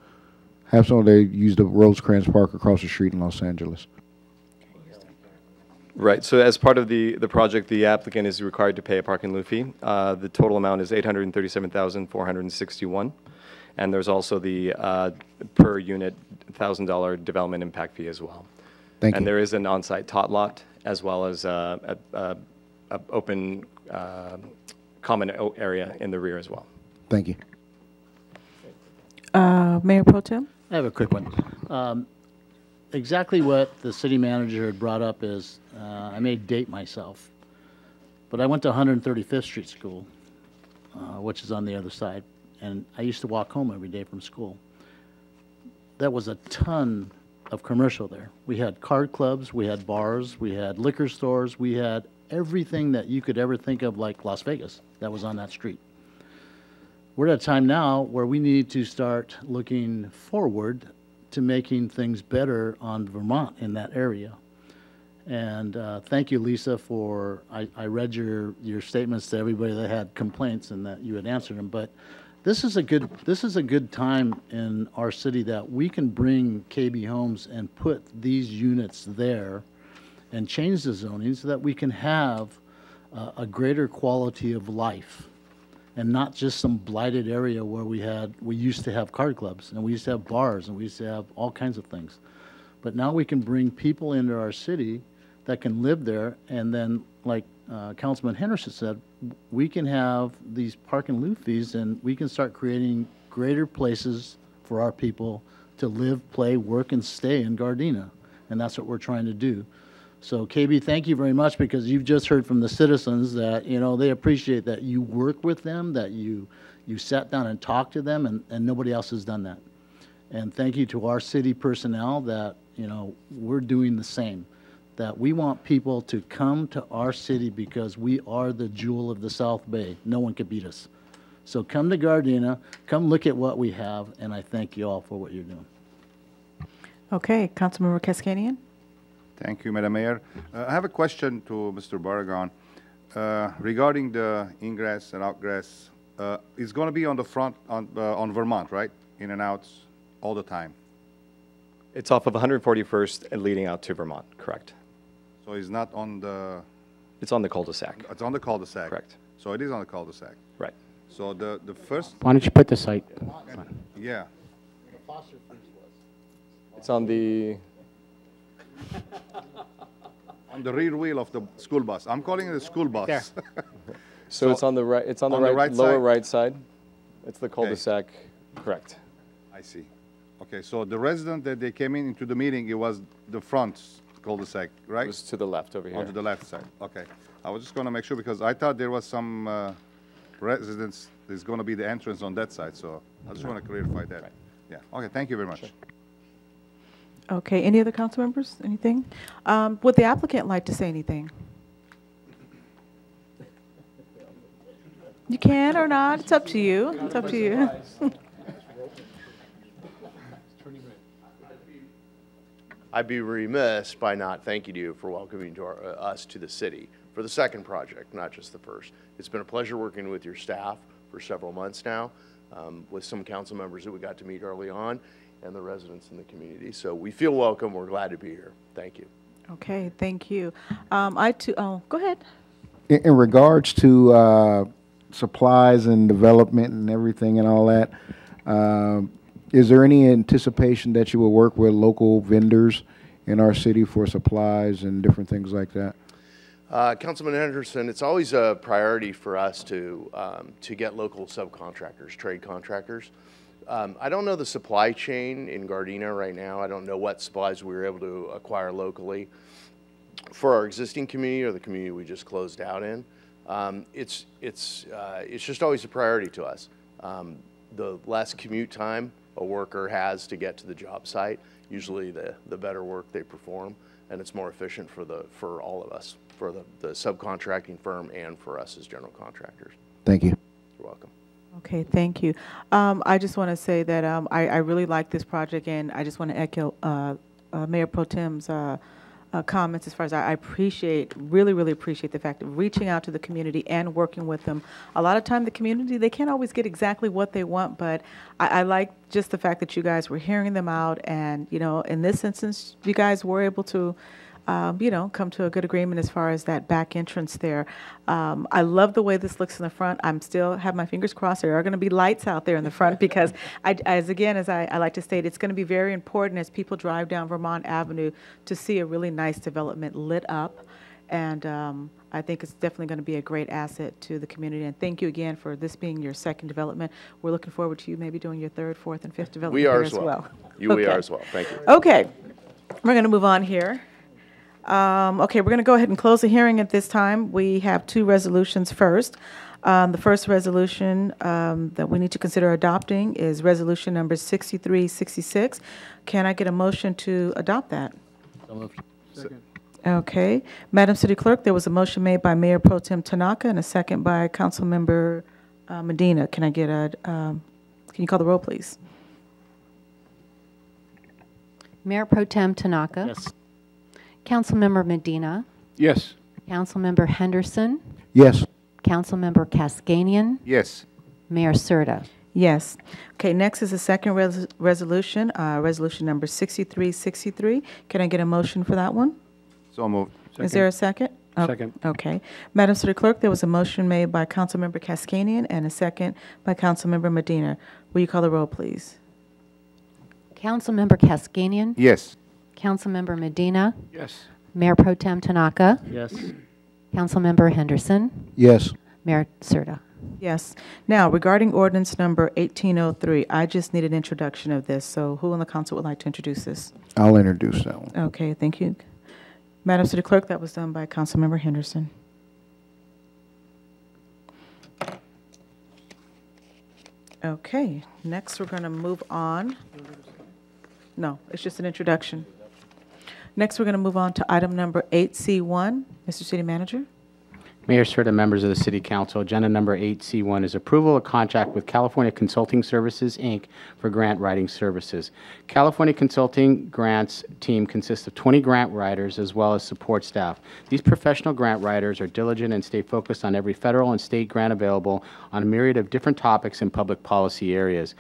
have someone they use the Rosecrans Park across the street in Los Angeles. Right. So as part of the project, the applicant is required to pay a park and lieu fee. The total amount is $837,461, and there's also the per unit $1,000 development impact fee as well. Thank you. And there is an on-site tot lot as well as a open common area in the rear as well. Thank you. Mayor Pro Tem? I have a quick one. Exactly what the city manager had brought up is, I may date myself, but I went to 135th Street School, which is on the other side, and I used to walk home every day from school. There was a ton of commercial there. We had card clubs, we had bars, we had liquor stores, we had everything that you could ever think of like Las Vegas that was on that street. We're at a time now where we need to start looking forward to making things better on Vermont in that area. And thank you, Lisa, for, I read your statements to everybody that had complaints and that you had answered them. But this is a good time in our city that we can bring KB Homes and put these units there and change the zoning so that we can have a greater quality of life, and not just some blighted area where we used to have card clubs, and we used to have bars, and we used to have all kinds of things. But now we can bring people into our city that can live there, and then, like Councilman Henderson said, we can have these park and lieu fees, and we can start creating greater places for our people to live, play, work, and stay in Gardena, and that's what we're trying to do. So KB, thank you very much, because you've just heard from the citizens that, you know, they appreciate that you work with them, that you sat down and talked to them, and nobody else has done that. And thank you to our city personnel that, you know, we're doing the same, that we want people to come to our city because we are the jewel of the South Bay. No one can beat us. So come to Gardena, come look at what we have, and I thank you all for what you're doing. Okay, Councilmember Cascanian? Thank you, Madam Mayor. I have a question to Mr. Barragan regarding the ingress and outgress. It's going to be on the front on Vermont, right? In and outs all the time. It's off of 141st and leading out to Vermont, correct? So it's not on the... It's on the cul-de-sac. It's on the cul-de-sac. Correct. So it is on the cul-de-sac. Right. So the first... Why don't you put the site? Yeah. It's on the... on the rear wheel of the school bus. I'm calling it a school bus. There. So it's on the right, it's on the right, lower right side. It's the cul-de-sac, correct. I see. Okay, so the resident that they came into the meeting, it was the front cul-de-sac, right? It was to the left over here. On to the left side, okay. I was just going to make sure, because I thought there was some residents, there's going to be the entrance on that side, so I just want to clarify that. Right. Yeah, okay, thank you very much. Sure. Okay, any other council members? Anything? Would the applicant like to say anything? You can or not, it's up to you. It's up to you. I'd be remiss by not thanking you for welcoming us to the city for the second project, not just the first. It's been a pleasure working with your staff for several months now, with some council members that we got to meet early on, and the residents in the community. So we feel welcome. We're glad to be here. Thank you. Okay, thank you. Go ahead. In regards to supplies and development and everything and all that, is there any anticipation that you will work with local vendors in our city for supplies and different things like that? Councilman Henderson, it's always a priority for us to get local subcontractors, trade contractors. I don't know the supply chain in Gardena right now. I don't know what supplies we were able to acquire locally for our existing community or the community we just closed out in. It's just always a priority to us. The less commute time a worker has to get to the job site, usually the better work they perform, and it's more efficient for all of us, for the subcontracting firm and for us as general contractors. Thank you. You're welcome. Okay, thank you. I just want to say that I really like this project, and I just want to echo Mayor Pro Tem's comments as far as I appreciate, really appreciate the fact of reaching out to the community and working with them. A lot of time the community, they can't always get exactly what they want, but I like just the fact that you guys were hearing them out, and, you know, in this instance, you guys were able to come to a good agreement as far as that back entrance there. I love the way this looks in the front. I'm still have my fingers crossed. There are going to be lights out there in the front because, as I like to state, it's going to be very important as people drive down Vermont Avenue to see a really nice development lit up. And I think it's definitely going to be a great asset to the community. And thank you again for this being your second development. We're looking forward to you maybe doing your third, fourth, and fifth development We are here as as well. well. We are as well. Thank you. Okay. We're going to move on here. Okay, we're going to go ahead and close the hearing at this time. We have two resolutions first. The first resolution that we need to consider adopting is resolution number 6366. Can I get a motion to adopt that? So moved. Second. Okay. Madam City Clerk, there was a motion made by Mayor Pro Tem Tanaka and a second by Councilmember Medina. Can I get can you call the roll, please? Mayor Pro Tem Tanaka. Yes. Councilmember Medina. Yes. Councilmember Henderson. Yes. Councilmember Cascanian. Yes. Mayor Serta. Yes. Okay, next is the second resolution, resolution number 6363. Can I get a motion for that one? So moved. Is there a second? Oh, Second. Okay. Madam City Clerk, there was a motion made by Councilmember Cascanian and a second by Councilmember Medina. Will you call the roll, please? Councilmember Cascanian. Yes. Councilmember Medina. Yes. Mayor Pro Tem Tanaka. Yes. Councilmember Henderson. Yes. Mayor Serta. Yes. Now, regarding ordinance number 1803, I just need an introduction of this. So who on the council would like to introduce this? I'll introduce that one. Okay, thank you. Madam City Clerk, that was done by Councilmember Henderson. Okay, next we're going to move on. No, it's just an introduction. Next, we're going to move on to item number 8C1. Mr. City Manager. Mayor, Serta, members of the City Council, agenda number 8C1 is approval of contract with California Consulting Services, Inc. for grant writing services. California Consulting Grants team consists of 20 grant writers as well as support staff. These professional grant writers are diligent and stay focused on every federal and state grant available on a myriad of different topics in public policy areas.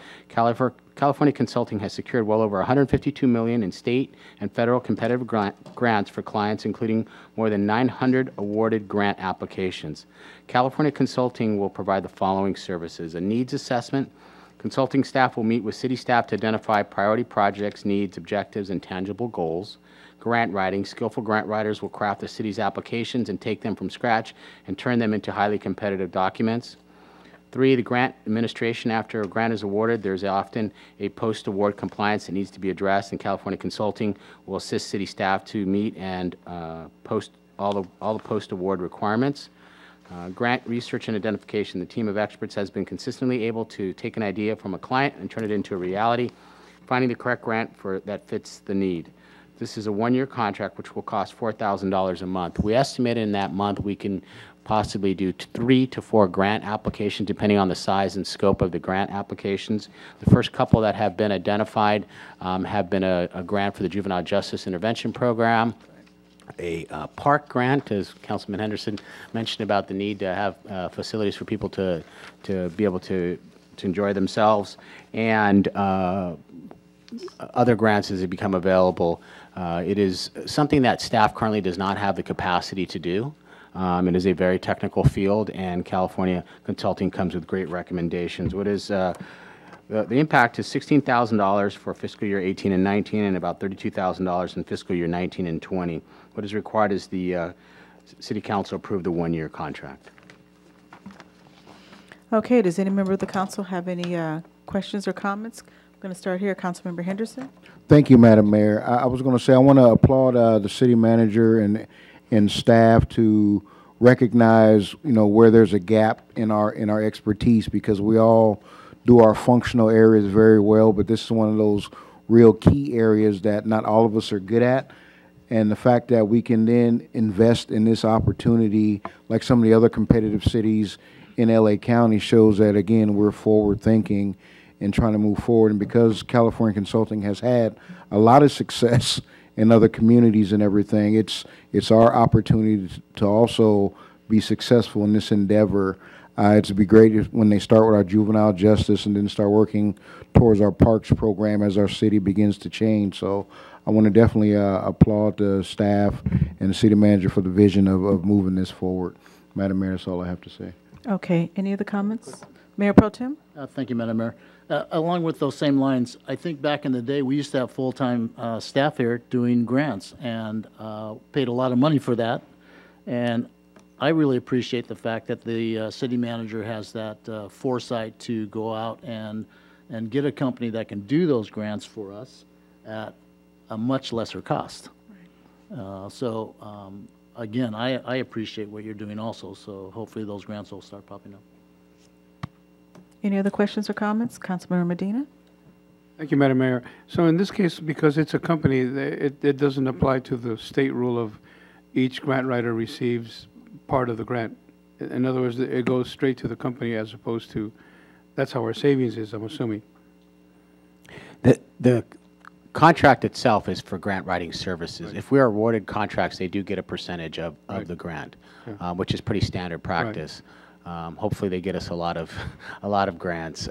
California Consulting has secured well over $152 million in state and federal competitive grants for clients, including more than 900 awarded grant applications. California Consulting will provide the following services: a needs assessment. Consulting staff will meet with city staff to identify priority projects, needs, objectives, and tangible goals. Grant writing. Skillful grant writers will craft the city's applications and take them from scratch and turn them into highly competitive documents. 3, the grant administration. After a grant is awarded, there's often a post-award compliance that needs to be addressed, and California Consulting will assist city staff to meet and post all the post-award requirements. Grant research and identification. The team of experts has been consistently able to take an idea from a client and turn it into a reality, finding the correct grant that fits the need. This is a one-year contract which will cost $4,000 a month. We estimate in that month we can possibly do 3 to 4 grant applications depending on the size and scope of the grant applications. The first couple that have been identified have been a grant for the Juvenile Justice Intervention Program, a park grant, as Councilman Henderson mentioned about the need to have facilities for people to be able to enjoy themselves, and other grants as they become available. It is something that staff currently does not have the capacity to do. It is a very technical field, and California Consulting comes with great recommendations. What is the impact is $16,000 for fiscal year 18 and 19, and about $32,000 in fiscal year 19 and 20. What is required is the City Council approve the one-year contract. Okay, does any member of the council have any questions or comments? I'm going to start here. Councilmember Henderson. Thank you, Madam Mayor. I was going to say I want to applaud the city manager and staff to recognize, where there's a gap in our expertise, because we all do our functional areas very well, but this is one of those real key areas that not all of us are good at. And the fact that we can then invest in this opportunity, like some of the other competitive cities in LA County, shows that, again, we're forward thinking and trying to move forward. And because California Consulting has had a lot of success in other communities and everything, it's our opportunity to also be successful in this endeavor. It'd be great when they start with our juvenile justice and then start working towards our parks program as our city begins to change. So I want to definitely applaud the staff and the city manager for the vision of moving this forward. Madam Mayor, that's all I have to say. Okay, any other comments? Mayor Pro Tem? Thank you, Madam Mayor. Along with those same lines, I think back in the day, we used to have full-time staff here doing grants, and paid a lot of money for that. And I really appreciate the fact that the city manager has that foresight to go out and get a company that can do those grants for us at a much lesser cost. Right. Again, I appreciate what you're doing also, so hopefully those grants will start popping up. Any other questions or comments? Councilmember Medina? Thank you, Madam Mayor. So in this case, because it's a company, it doesn't apply to the state rule of each grant writer receives part of the grant. In other words, it goes straight to the company as opposed to, that's how our savings is, I'm assuming. The contract itself is for grant writing services. Right. If we are awarded contracts, they do get a percentage of the grant, yeah. Which is pretty standard practice. Right. Hopefully they get us a lot of grants.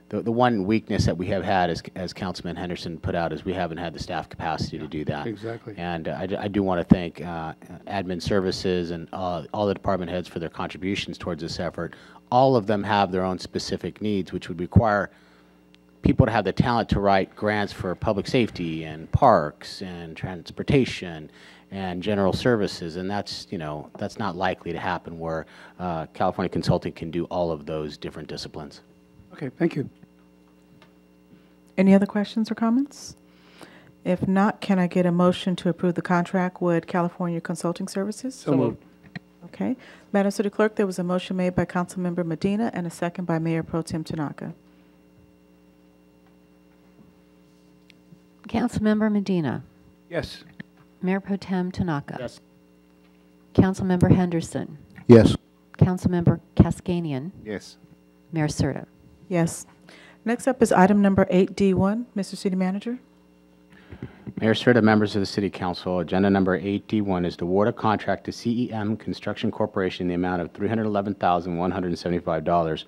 The one weakness that we have had, as Councilman Henderson put out, is we haven't had the staff capacity to do that. Exactly. And I do want to thank admin services and all the department heads for their contributions towards this effort. All of them have their own specific needs, which would require people to have the talent to write grants for public safety and parks and transportation and general services, and that's not likely to happen where California Consulting can do all of those different disciplines. Okay, thank you. Any other questions or comments? If not, can I get a motion to approve the contract with California Consulting Services? So moved. Okay. Madam City Clerk, there was a motion made by Councilmember Medina and a second by Mayor Pro Tem Tanaka. Councilmember Medina. Yes. Mayor Pro Tem Tanaka. Yes. Councilmember Henderson. Yes. Councilmember Cascanian. Yes. Mayor Serta. Yes. Next up is item number 8D1. Mr. City Manager. Mayor Serta, members of the City Council, agenda number 8D1 is to award a contract to CEM Construction Corporation in the amount of $311,175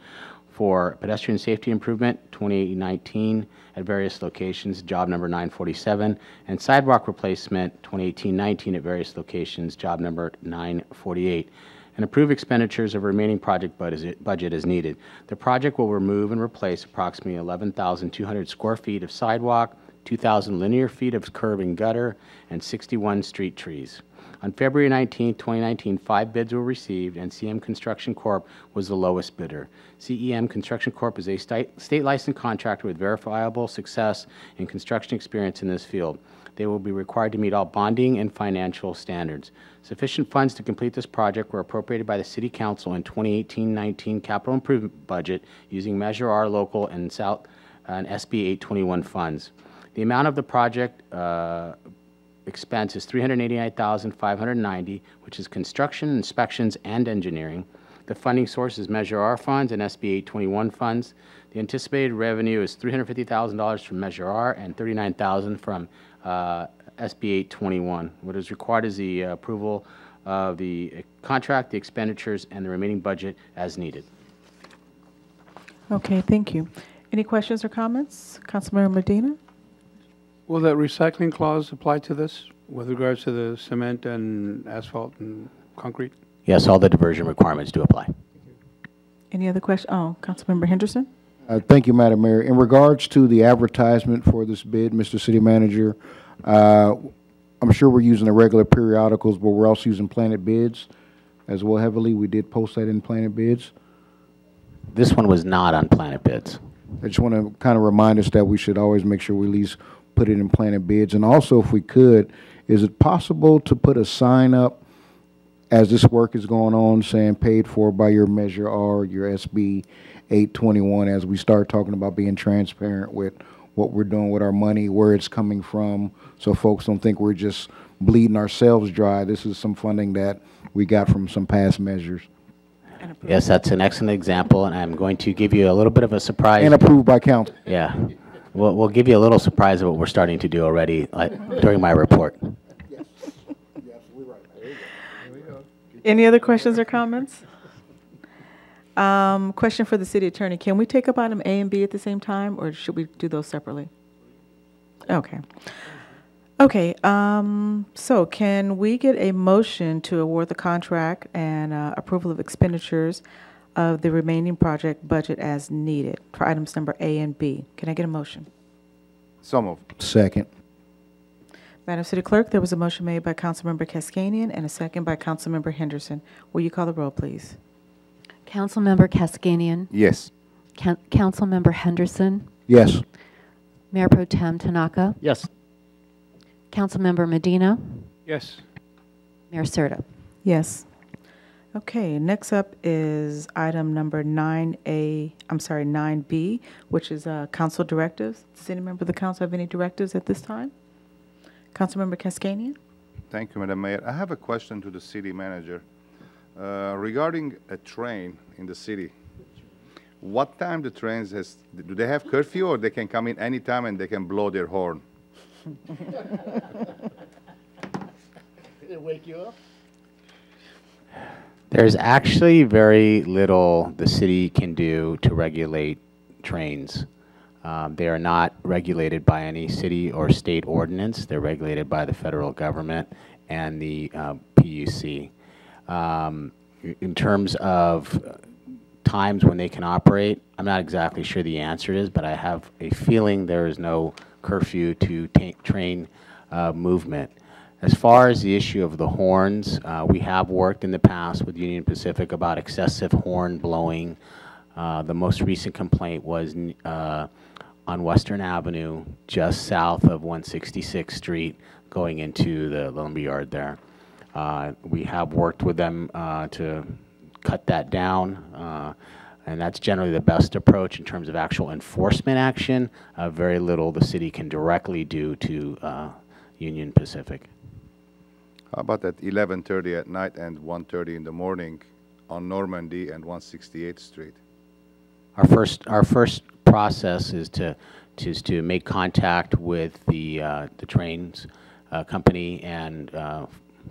for pedestrian safety improvement 2019 at various locations, job number 947, and sidewalk replacement 2018-19 at various locations, job number 948, and approve expenditures of remaining project budget as needed. The project will remove and replace approximately 11,200 square feet of sidewalk, 2,000 linear feet of curb and gutter, and 61 street trees. On February 19, 2019, 5 bids were received, and CEM Construction Corp. was the lowest bidder. CEM Construction Corp. is a state licensed contractor with verifiable success and construction experience in this field. They will be required to meet all bonding and financial standards. Sufficient funds to complete this project were appropriated by the City Council in 2018-19 capital improvement budget using Measure R local and SB 821 funds. The amount of the project expense is $389,590, which is construction, inspections, and engineering. The funding source is Measure R funds and SB 821 funds. The anticipated revenue is $350,000 from Measure R and $39,000 from SB 821. What is required is the approval of the contract, the expenditures, and the remaining budget as needed. Okay, thank you. Any questions or comments? Councilmember Medina? Will that recycling clause apply to this with regards to the cement and asphalt and concrete? Yes, all the diversion requirements do apply. Any other question? Oh, Councilmember Henderson? Thank you, Madam Mayor. In regards to the advertisement for this bid, Mr. City Manager, I'm sure we're using the regular periodicals, but we're also using Planet Bids as well heavily. We did post that in Planet Bids. This one was not on Planet Bids. I just want to kind of remind us that we should always make sure we at least put it in Planet Bids. And also, if we could, is it possible to put a sign up as this work is going on saying paid for by your Measure R, your SB 821, as we start talking about being transparent with what we're doing with our money, where it's coming from, so folks don't think we're just bleeding ourselves dry. This is some funding that we got from some past measures. Yes, that's an excellent example, and I'm going to give you a little bit of a surprise. And approved by council. Yeah. We'll give you a little surprise of what we're starting to do already during my report. Yes. You're absolutely right. There you go. Any other questions or comments? Question for the city attorney. Can we take up item A and B at the same time, or should we do those separately? Okay. Okay, so can we get a motion to award the contract and approval of expenditures of the remaining project budget as needed for items number A and B? Can I get a motion? So moved. Second. Madam City Clerk, there was a motion made by Councilmember Cascanian and a second by Councilmember Henderson. Will you call the roll, please? Councilmember Cascanian. Yes. Councilmember Henderson. Yes. Mayor Pro Tem Tanaka. Yes. Councilmember Medina. Yes. Mayor Serta. Yes. Okay, next up is item number 9B, which is council directives. Does any member of the council have any directives at this time? Councilmember Cascanian? Thank you, Madam Mayor. I have a question to the city manager regarding a train in the city. What time the trains do they have curfew, or they can come in any time and they can blow their horn? Did it wake you up? There's actually very little the city can do to regulate trains. They are not regulated by any city or state ordinance. They're regulated by the federal government and the PUC. In terms of times when they can operate, I'm not exactly sure the answer is, but I have a feeling there is no curfew to train movement. As far as the issue of the horns, we have worked in the past with Union Pacific about excessive horn blowing. The most recent complaint was on Western Avenue, just south of 166th Street, going into the lumberyard there. We have worked with them to cut that down, and that's generally the best approach in terms of actual enforcement action. Very little the city can directly do to Union Pacific. How about at 11:30 at night and 1:30 in the morning on Normandy and 168th Street? Our first process is to make contact with the trains company and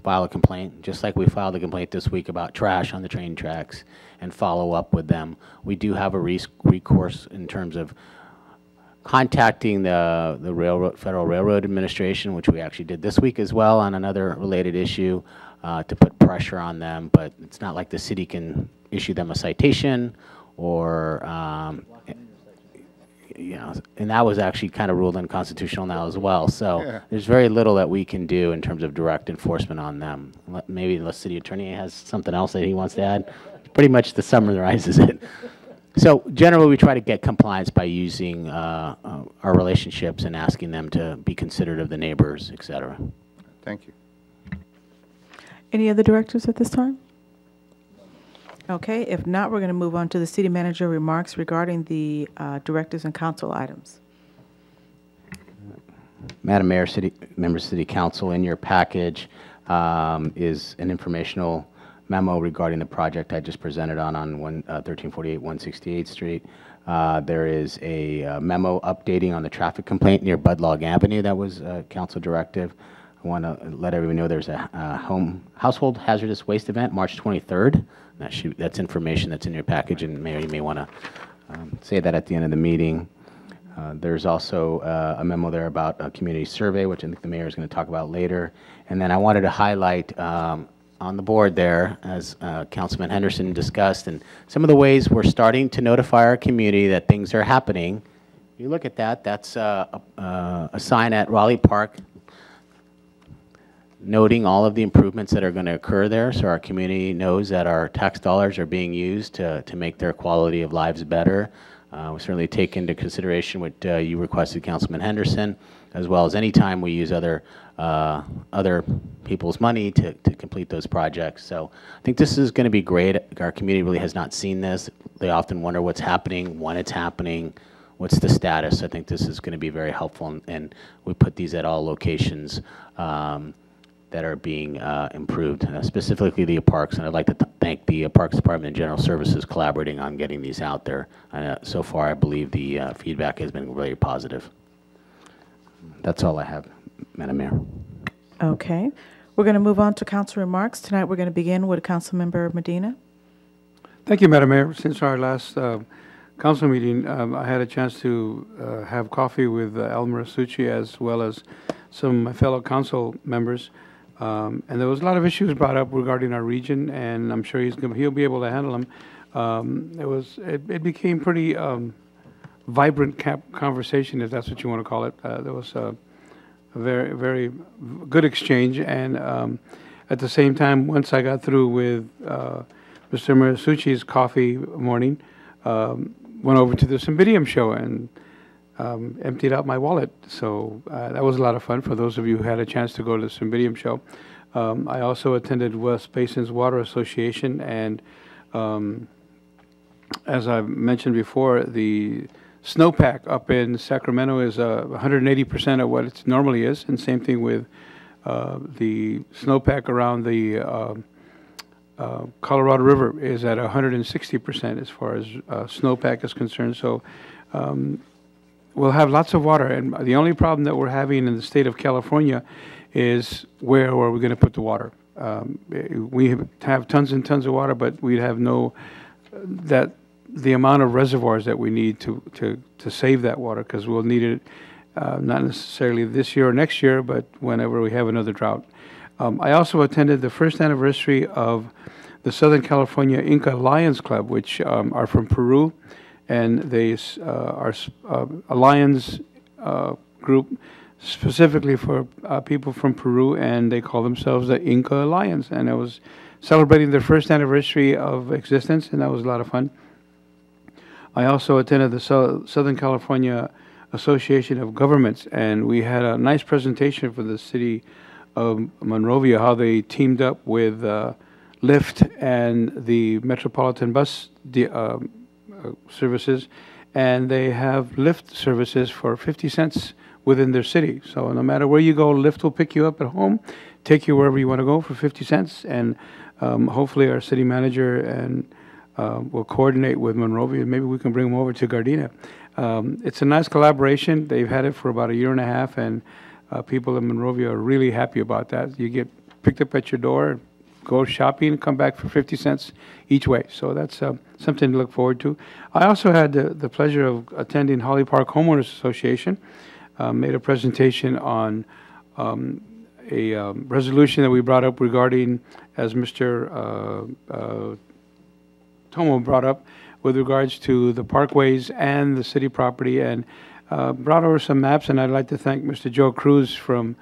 file a complaint, just like we filed a complaint this week about trash on the train tracks, and follow up with them. We do have a recourse in terms of contacting the Federal Railroad Administration, which we actually did this week as well on another related issue, to put pressure on them. But it's not like the city can issue them a citation or, and that was actually kind of ruled unconstitutional now as well. So Yeah. there's very little that we can do in terms of direct enforcement on them. Maybe the city attorney has something else that he wants to add. Pretty much the summarizes it. So generally, we try to get compliance by using our relationships and asking them to be considerate of the neighbors, et cetera. Thank you. Any other directors at this time? Okay, if not, we're going to move on to the city manager remarks regarding the directors and council items. Madam Mayor, members of City Council, in your package is an informational memo regarding the project I just presented on 1348 168th Street. There is a memo updating on the traffic complaint near Budlong Avenue that was a council directive. I want to let everyone know there's a household hazardous waste event March 23rd. That's information that's in your package, and Mayor, you may want to say that at the end of the meeting. There's also a memo there about a community survey, which I think the mayor is going to talk about later. And then I wanted to highlight on the board there, as Councilman Henderson discussed, and some of the ways we're starting to notify our community that things are happening. You look at that, that's a sign at Raleigh Park noting all of the improvements that are going to occur there, so our community knows that our tax dollars are being used to make their quality of lives better. We certainly take into consideration what you requested, Councilman Henderson, as well as any time we use other people's money to complete those projects. So I think this is going to be great. Our community really has not seen this. They often wonder what's happening, when it's happening, what's the status. I think this is going to be very helpful, and we put these at all locations that are being improved, specifically the parks. And I'd like to thank the Parks Department and General Services collaborating on getting these out there. So far, I believe the feedback has been very positive. That's all I have, Madam Mayor. Okay. We're going to move on to council remarks. Tonight, we're going to begin with Councilmember Medina. Thank you, Madam Mayor. Since our last council meeting, I had a chance to have coffee with Elmer Asuci as well as some of my fellow council members. And there was a lot of issues brought up regarding our region, and I'm sure he'll be able to handle them. It became pretty vibrant conversation, if that's what you want to call it. There was a very, very good exchange, and at the same time, once I got through with Mr. Marisucci's coffee morning, went over to the Cymbidium show and emptied out my wallet. So that was a lot of fun for those of you who had a chance to go to the Cymbidium show. I also attended West Basins Water Association, and as I've mentioned before, the snowpack up in Sacramento is 180% of what it normally is, and same thing with the snowpack around the Colorado River is at 160% as far as snowpack is concerned. So we'll have lots of water, and the only problem that we're having in the state of California is where are we going to put the water. We have tons and tons of water, but we have the amount of reservoirs that we need to save that water, because we'll need it not necessarily this year or next year, but whenever we have another drought. I also attended the first anniversary of the Southern California Inca Lions Club, which are from Peru, and they are a Lions group specifically for people from Peru, and they call themselves the Inca Lions. And I was celebrating their first anniversary of existence, and that was a lot of fun. I also attended the Southern California Association of Governments, and we had a nice presentation for the city of Monrovia, how they teamed up with Lyft and the Metropolitan Bus services, and they have Lyft services for 50 cents within their city. So no matter where you go, Lyft will pick you up at home, take you wherever you want to go for 50 cents, and hopefully our city manager and will coordinate with Monrovia. Maybe we can bring them over to Gardena. It's a nice collaboration. They've had it for about 1.5 years, and people in Monrovia are really happy about that. You get picked up at your door, go shopping, and come back for 50 cents each way. So that's something to look forward to. I also had the pleasure of attending Holly Park Homeowners Association, made a presentation on a resolution that we brought up regarding, as Mr. Tomo brought up, with regards to the parkways and the city property, and brought over some maps. And I'd like to thank Mr. Joe Cruz from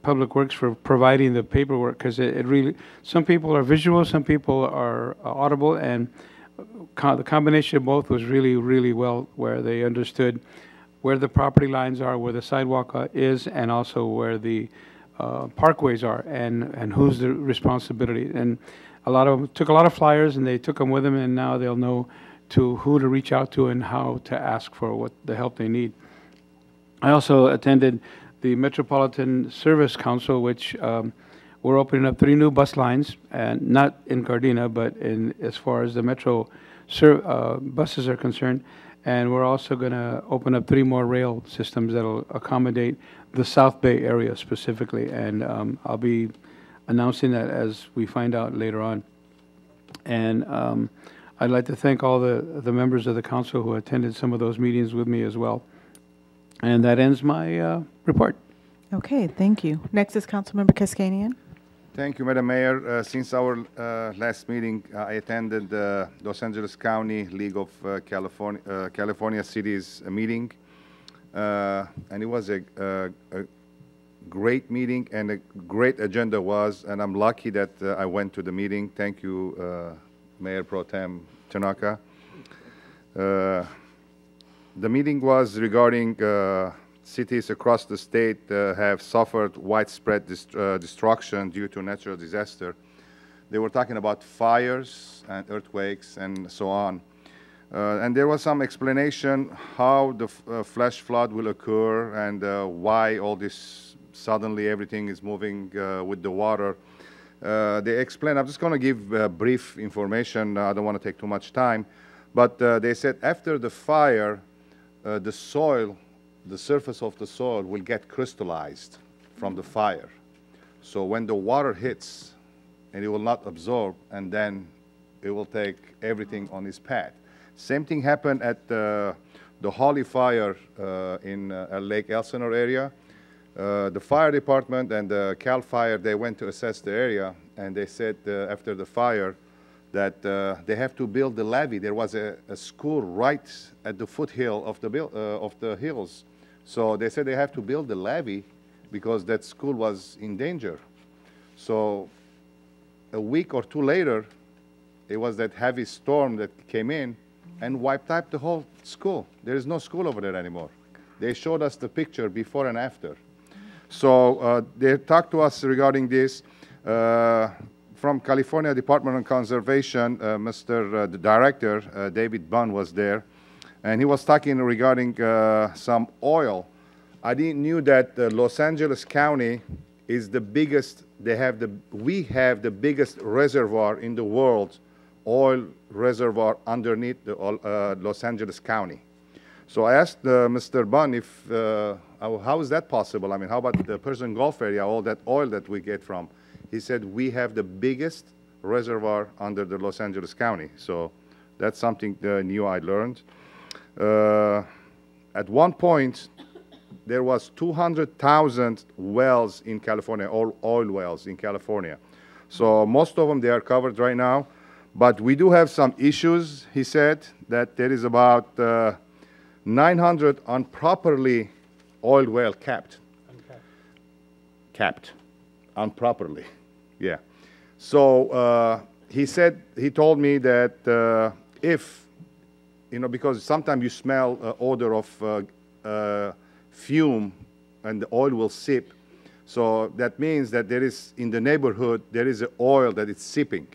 Public Works for providing the paperwork, because it really, some people are visual, some people are audible, and the combination of both was really, really well, where they understood where the property lines are, where the sidewalk is, and also where the parkways are, and who's the responsibility. And a lot of them took a lot of flyers, and they took them with them, and now they'll know who to reach out to and how to ask for what the help they need. I also attended the Metropolitan Service Council, which we're opening up 3 new bus lines, and not in Gardena, but in as far as the Metro buses are concerned. And we're also going to open up 3 more rail systems that will accommodate the South Bay area specifically. And I'll be announcing that as we find out later on. And I'd like to thank all the members of the council who attended some of those meetings with me as well. And that ends my report. Okay, thank you. Next is Councilmember Kaskanian. Thank you, Madam Mayor. Since our last meeting, I attended the Los Angeles County League of California Cities meeting, and it was a great meeting, and a great agenda was, and I'm lucky that I went to the meeting. Thank you, Mayor Pro Tem Tanaka. The meeting was regarding cities across the state have suffered widespread destruction due to natural disaster. They were talking about fires and earthquakes and so on. And there was some explanation how the flash flood will occur and why all this, suddenly everything is moving with the water. They explained, I'm just going to give brief information. I don't want to take too much time. But they said after the fire, the soil, the surface of the soil will get crystallized from the fire. So when the water hits, and it will not absorb, and then it will take everything on its path. Same thing happened at the Holly fire in Lake Elsinore area. The fire department and the CAL FIRE, they went to assess the area, and they said after the fire that they have to build the levee. There was a school right at the foothill of the hills. So they said they have to build the levee because that school was in danger. So a week or 2 later, it was that heavy storm that came in and wiped out the whole school. There is no school over there anymore. They showed us the picture before and after. So they talked to us regarding this. From California Department of Conservation, the director, David Bunn, was there. And he was talking regarding some oil. I didn't knew that Los Angeles County is the biggest. We have the biggest reservoir in the world, oil reservoir underneath the Los Angeles County. So I asked Mr. Bunn if how is that possible? I mean, how about the Persian Gulf area, all that oil that we get from? He said we have the biggest reservoir under the Los Angeles County. So that's something new I learned. At one point, there was 200,000 wells in California, all oil wells in California. So most of them, they are covered right now. But we do have some issues, he said, that there is about 900 improperly oil well capped. Capped, improperly, yeah. So he told me that if, because sometimes you smell odor of fume and the oil will seep. So that means that there is, in the neighborhood, there is an oil that is seeping.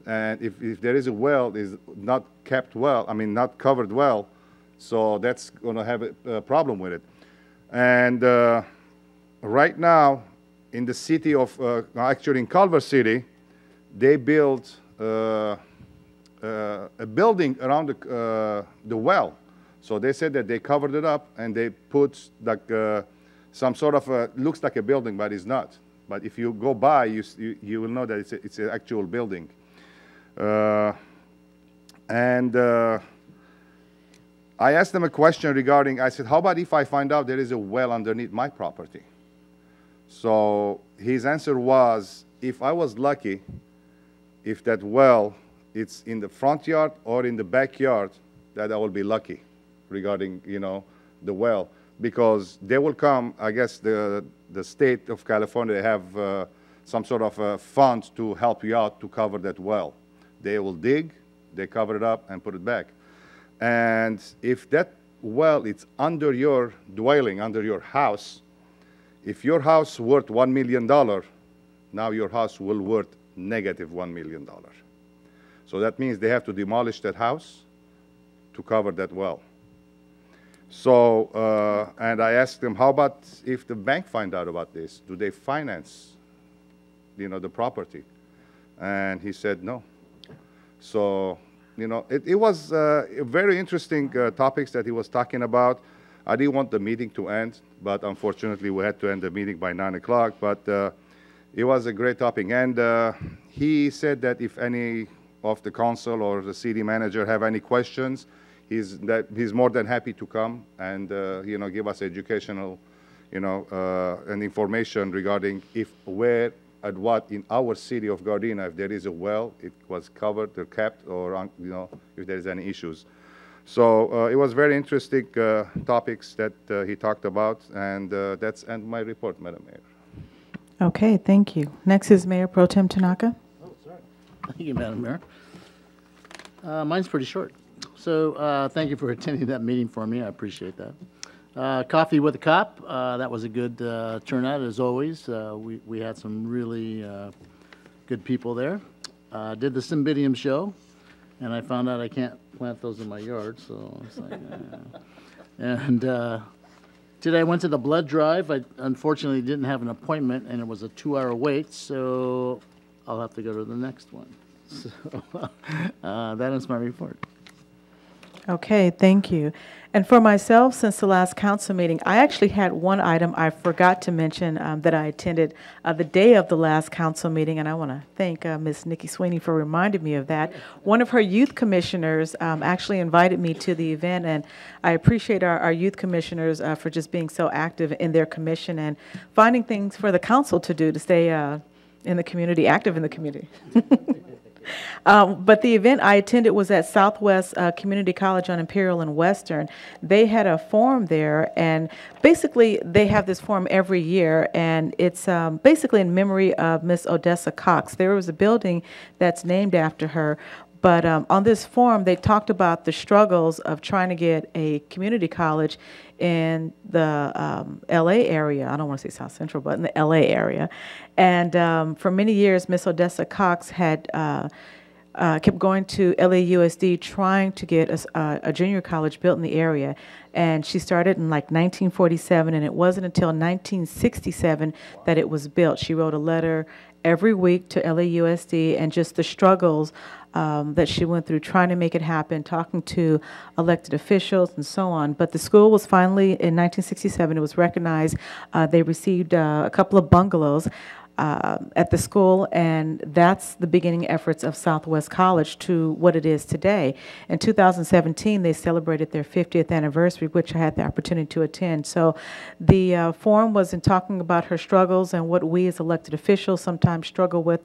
And if there is a well is not kept well, I mean, not covered well, so that's going to have a problem with it. And right now, in the city of, actually in Culver City, they built a building around the well. So they said that they covered it up and they put like some sort of looks like a building, but it's not. But if you go by, you will know that it's an actual building. I asked them a question regarding, I said, how about if I find out there is a well underneath my property? So his answer was, if I was lucky, if that well, it's in the front yard or in the backyard, that I will be lucky regarding, you know, the well. Because they will come, I guess the state of California, they have some sort of a fund to help you out to cover that well. They will dig, they cover it up and put it back. And if that well is under your dwelling, under your house, if your house worth $1 million, now your house will worth negative $1 million. So that means they have to demolish that house to cover that well. So, and I asked him, how about if the bank find out about this? Do they finance, you know, the property? And he said no. So, you know, it was very interesting topics that he was talking about. I didn't want the meeting to end, but unfortunately we had to end the meeting by 9 o'clock. But it was a great topic. And he said that if any of the council or the city manager have any questions, he's more than happy to come and you know, give us educational, you know, and information regarding where and what in our city of Gardena, if there is a well, it was covered or kept, or you know, if there is any issues. So it was very interesting topics that he talked about, and that's end my report, Madam Mayor. Okay, thank you. Next is Mayor Pro Tem Tanaka. Oh, sorry. Thank you, Madam Mayor. Mine's pretty short. So thank you for attending that meeting for me. I appreciate that. Coffee with a Cop, that was a good turnout as always. We had some really good people there. Did the Cymbidium show, and I found out I can't plant those in my yard, so it's like, and today I went to the blood drive. I unfortunately didn't have an appointment, and it was a 2-hour wait, so I'll have to go to the next one. So that is my report. Okay, thank you. And for myself, since the last council meeting, I actually had one item I forgot to mention that I attended the day of the last council meeting, and I want to thank Ms. Nikki Sweeney for reminding me of that. One of her youth commissioners actually invited me to the event, and I appreciate our youth commissioners for just being so active in their commission and finding things for the council to do to stay in the community, active in the community. But the event I attended was at Southwest Community College on Imperial and Western. They had a forum there, and basically they have this forum every year, and it's basically in memory of Miss Odessa Cox. There was a building that's named after her. But on this forum, they talked about the struggles of trying to get a community college in the LA area. I don't want to say South Central, but in the LA area. And for many years, Miss Odessa Cox had kept going to LAUSD trying to get a junior college built in the area. And she started in like 1947, and it wasn't until 1967 that it was built. She wrote a letter every week to LAUSD and just the struggles that she went through trying to make it happen, talking to elected officials and so on. But the school was finally, in 1967, it was recognized. They received a couple of bungalows at the school, and that's the beginning efforts of Southwest College to what it is today. In 2017, they celebrated their 50th anniversary, which I had the opportunity to attend. So the forum was in talking about her struggles and what we as elected officials sometimes struggle with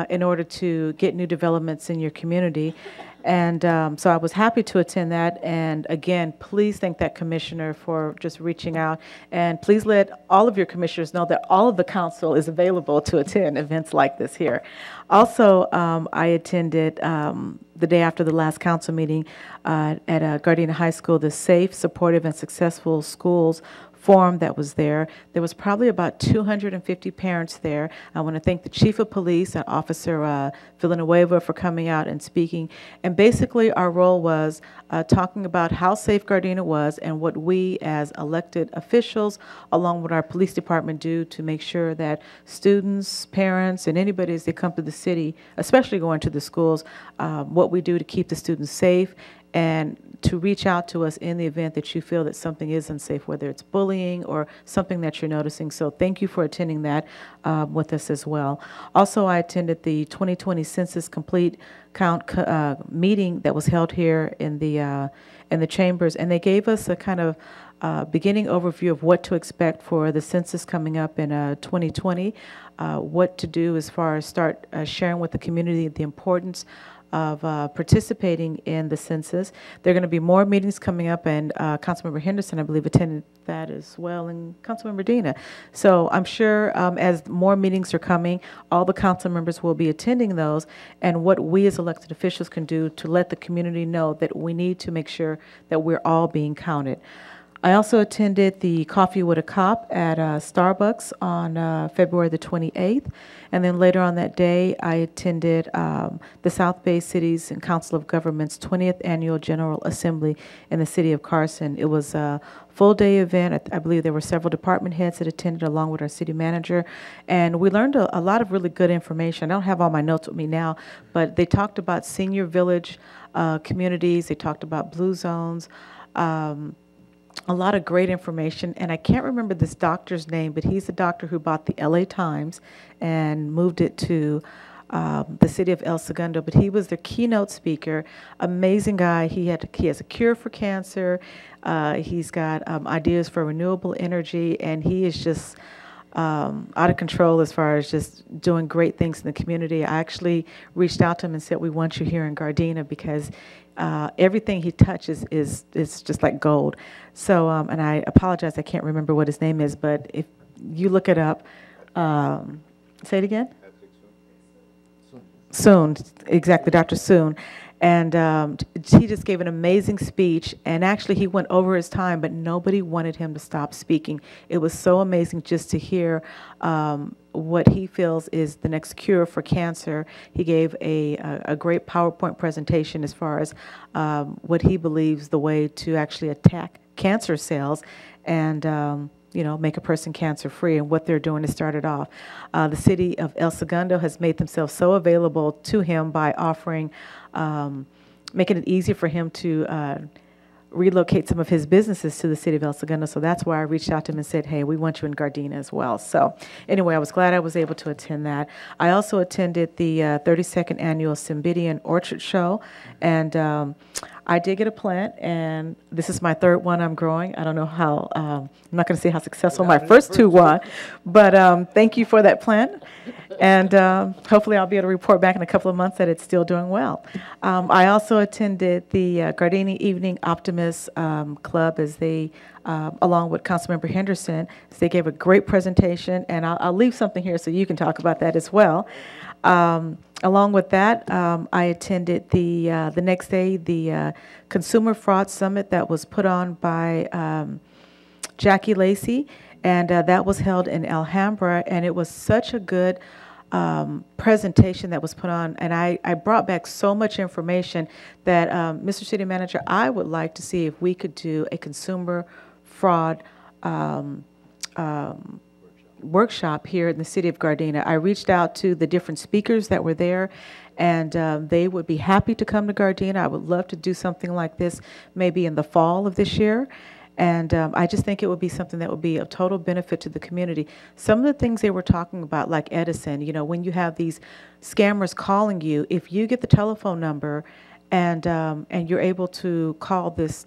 in order to get new developments in your community. And so I was happy to attend that. And again, please thank that commissioner for just reaching out. And please let all of your commissioners know that all of the council is available to attend events like this here. Also, I attended the day after the last council meeting at Gardena High School, the Safe, Supportive, and Successful Schools forum that was there. There was probably about 250 parents there. I want to thank the Chief of Police and Officer Villanueva for coming out and speaking. And basically our role was talking about how safe Gardena was and what we as elected officials along with our police department do to make sure that students, parents, and anybody as they come to the city, especially going to the schools, what we do to keep the students safe and to reach out to us in the event that you feel that something is unsafe, whether it's bullying or something that you're noticing. So thank you for attending that with us as well. Also, I attended the 2020 Census Complete Count meeting that was held here in the chambers, and they gave us a kind of beginning overview of what to expect for the census coming up in 2020, what to do as far as start sharing with the community the importance of participating in the census. There are going to be more meetings coming up, and Councilmember Henderson, I believe, attended that as well, and Councilmember Dina. So I'm sure as more meetings are coming, all the council members will be attending those, and what we as elected officials can do to let the community know that we need to make sure that we're all being counted. I also attended the Coffee with a Cop at Starbucks on February the 28th. And then later on that day, I attended the South Bay Cities and Council of Governments 20th Annual General Assembly in the city of Carson. It was a full-day event. I believe there were several department heads that attended along with our city manager. And we learned a lot of really good information. I don't have all my notes with me now, but they talked about senior village communities. They talked about blue zones. A lot of great information, and I can't remember this doctor's name, but he's the doctor who bought the LA Times and moved it to the city of El Segundo, but he was the keynote speaker. Amazing guy. He has a cure for cancer. He's got ideas for renewable energy, and he is just out of control as far as just doing great things in the community. I actually reached out to him and said, we want you here in Gardena because everything he touches is just like gold. So, and I apologize, I can't remember what his name is, but if you look it up, say it again? Soon, exactly, Dr. Soon. And he just gave an amazing speech, and actually he went over his time, but nobody wanted him to stop speaking. It was so amazing just to hear what he feels is the next cure for cancer. He gave a great PowerPoint presentation as far as what he believes the way to actually attack cancer cells and you know, make a person cancer-free, and what they're doing to start it off. The city of El Segundo has made themselves so available to him by offering, making it easy for him to relocate some of his businesses to the city of El Segundo. So that's why I reached out to him and said, hey, we want you in Gardena as well. So anyway, I was glad I was able to attend that. I also attended the 32nd Annual Cymbidium Orchard Show, and I did get a plant, and this is my third one I'm growing. I don't know how, I'm not going to say how successful my first two were, but thank you for that plant. And hopefully I'll be able to report back in a couple of months that it's still doing well. I also attended the Gardena Evening Optimist Club as they, along with Councilmember Henderson, as they gave a great presentation, and I'll leave something here so you can talk about that as well. Along with that, I attended the next day, the Consumer Fraud Summit that was put on by Jackie Lacey, and that was held in Alhambra, and it was such a good presentation that was put on, and I brought back so much information that, Mr. City Manager, I would like to see if we could do a consumer fraud workshop here in the city of Gardena. I reached out to the different speakers that were there, and they would be happy to come to Gardena. I would love to do something like this maybe in the fall of this year. And I just think it would be something that would be of total benefit to the community. Some of the things they were talking about, like Edison, you know, when you have these scammers calling you, if you get the telephone number and you're able to call this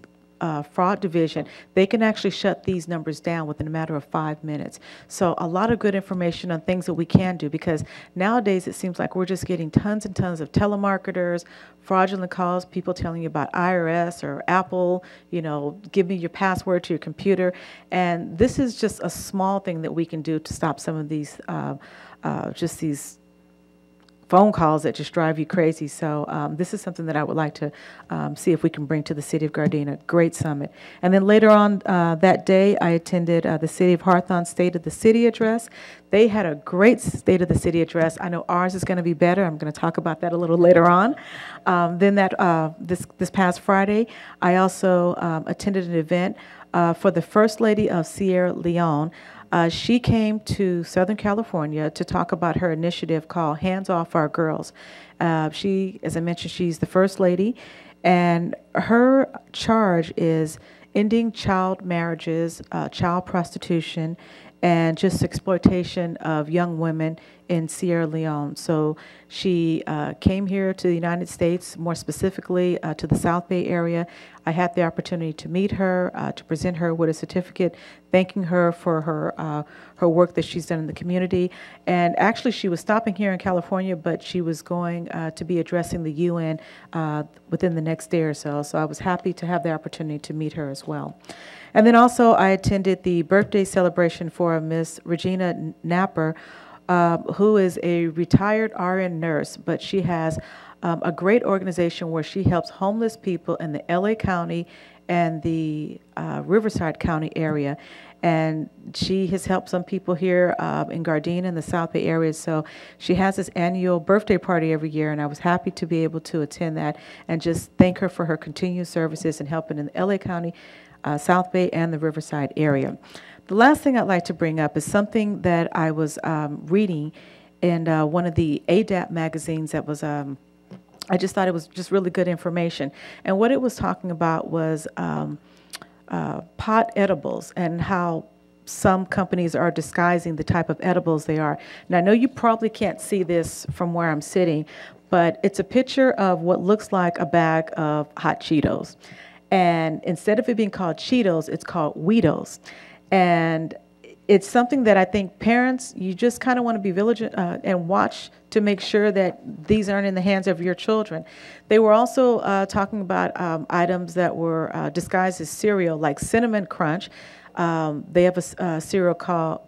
fraud division, they can actually shut these numbers down within a matter of 5 minutes. So a lot of good information on things that we can do, because nowadays it seems like we're just getting tons and tons of telemarketers, fraudulent calls, people telling you about IRS or Apple, you know, give me your password to your computer. And this is just a small thing that we can do to stop some of these, just these phone calls that just drive you crazy. So this is something that I would like to see if we can bring to the City of Gardena. Great summit. And then later on that day, I attended the City of Hawthorne State of the City address. They had a great State of the City address. I know ours is going to be better. I'm going to talk about that a little later on. Then this past Friday, I also attended an event for the First Lady of Sierra Leone. She came to Southern California to talk about her initiative called Hands Off Our Girls. She, as I mentioned, she's the First Lady, and her charge is ending child marriages, child prostitution, and just exploitation of young women in Sierra Leone. So she came here to the United States, more specifically to the South Bay area. I had the opportunity to meet her, to present her with a certificate, thanking her for her work that she's done in the community. And actually, she was stopping here in California, but she was going to be addressing the UN within the next day or so. So I was happy to have the opportunity to meet her as well. And then also, I attended the birthday celebration for Miss Regina Napper, who is a retired RN nurse, but she has a great organization where she helps homeless people in the LA County and the Riverside County area. And she has helped some people here in Gardena and the South Bay area. So she has this annual birthday party every year, and I was happy to be able to attend that and just thank her for her continued services and helping in the LA County, South Bay, and the Riverside area. The last thing I'd like to bring up is something that I was reading in one of the ADAP magazines that was, I just thought it was just really good information. And what it was talking about was pot edibles and how some companies are disguising the type of edibles they are. Now, I know you probably can't see this from where I'm sitting, but it's a picture of what looks like a bag of hot Cheetos. And instead of it being called Cheetos, it's called Weedos. And it's something that I think parents, you just kind of want to be vigilant and watch to make sure that these aren't in the hands of your children. They were also talking about items that were disguised as cereal, like Cinnamon Crunch. They have a cereal called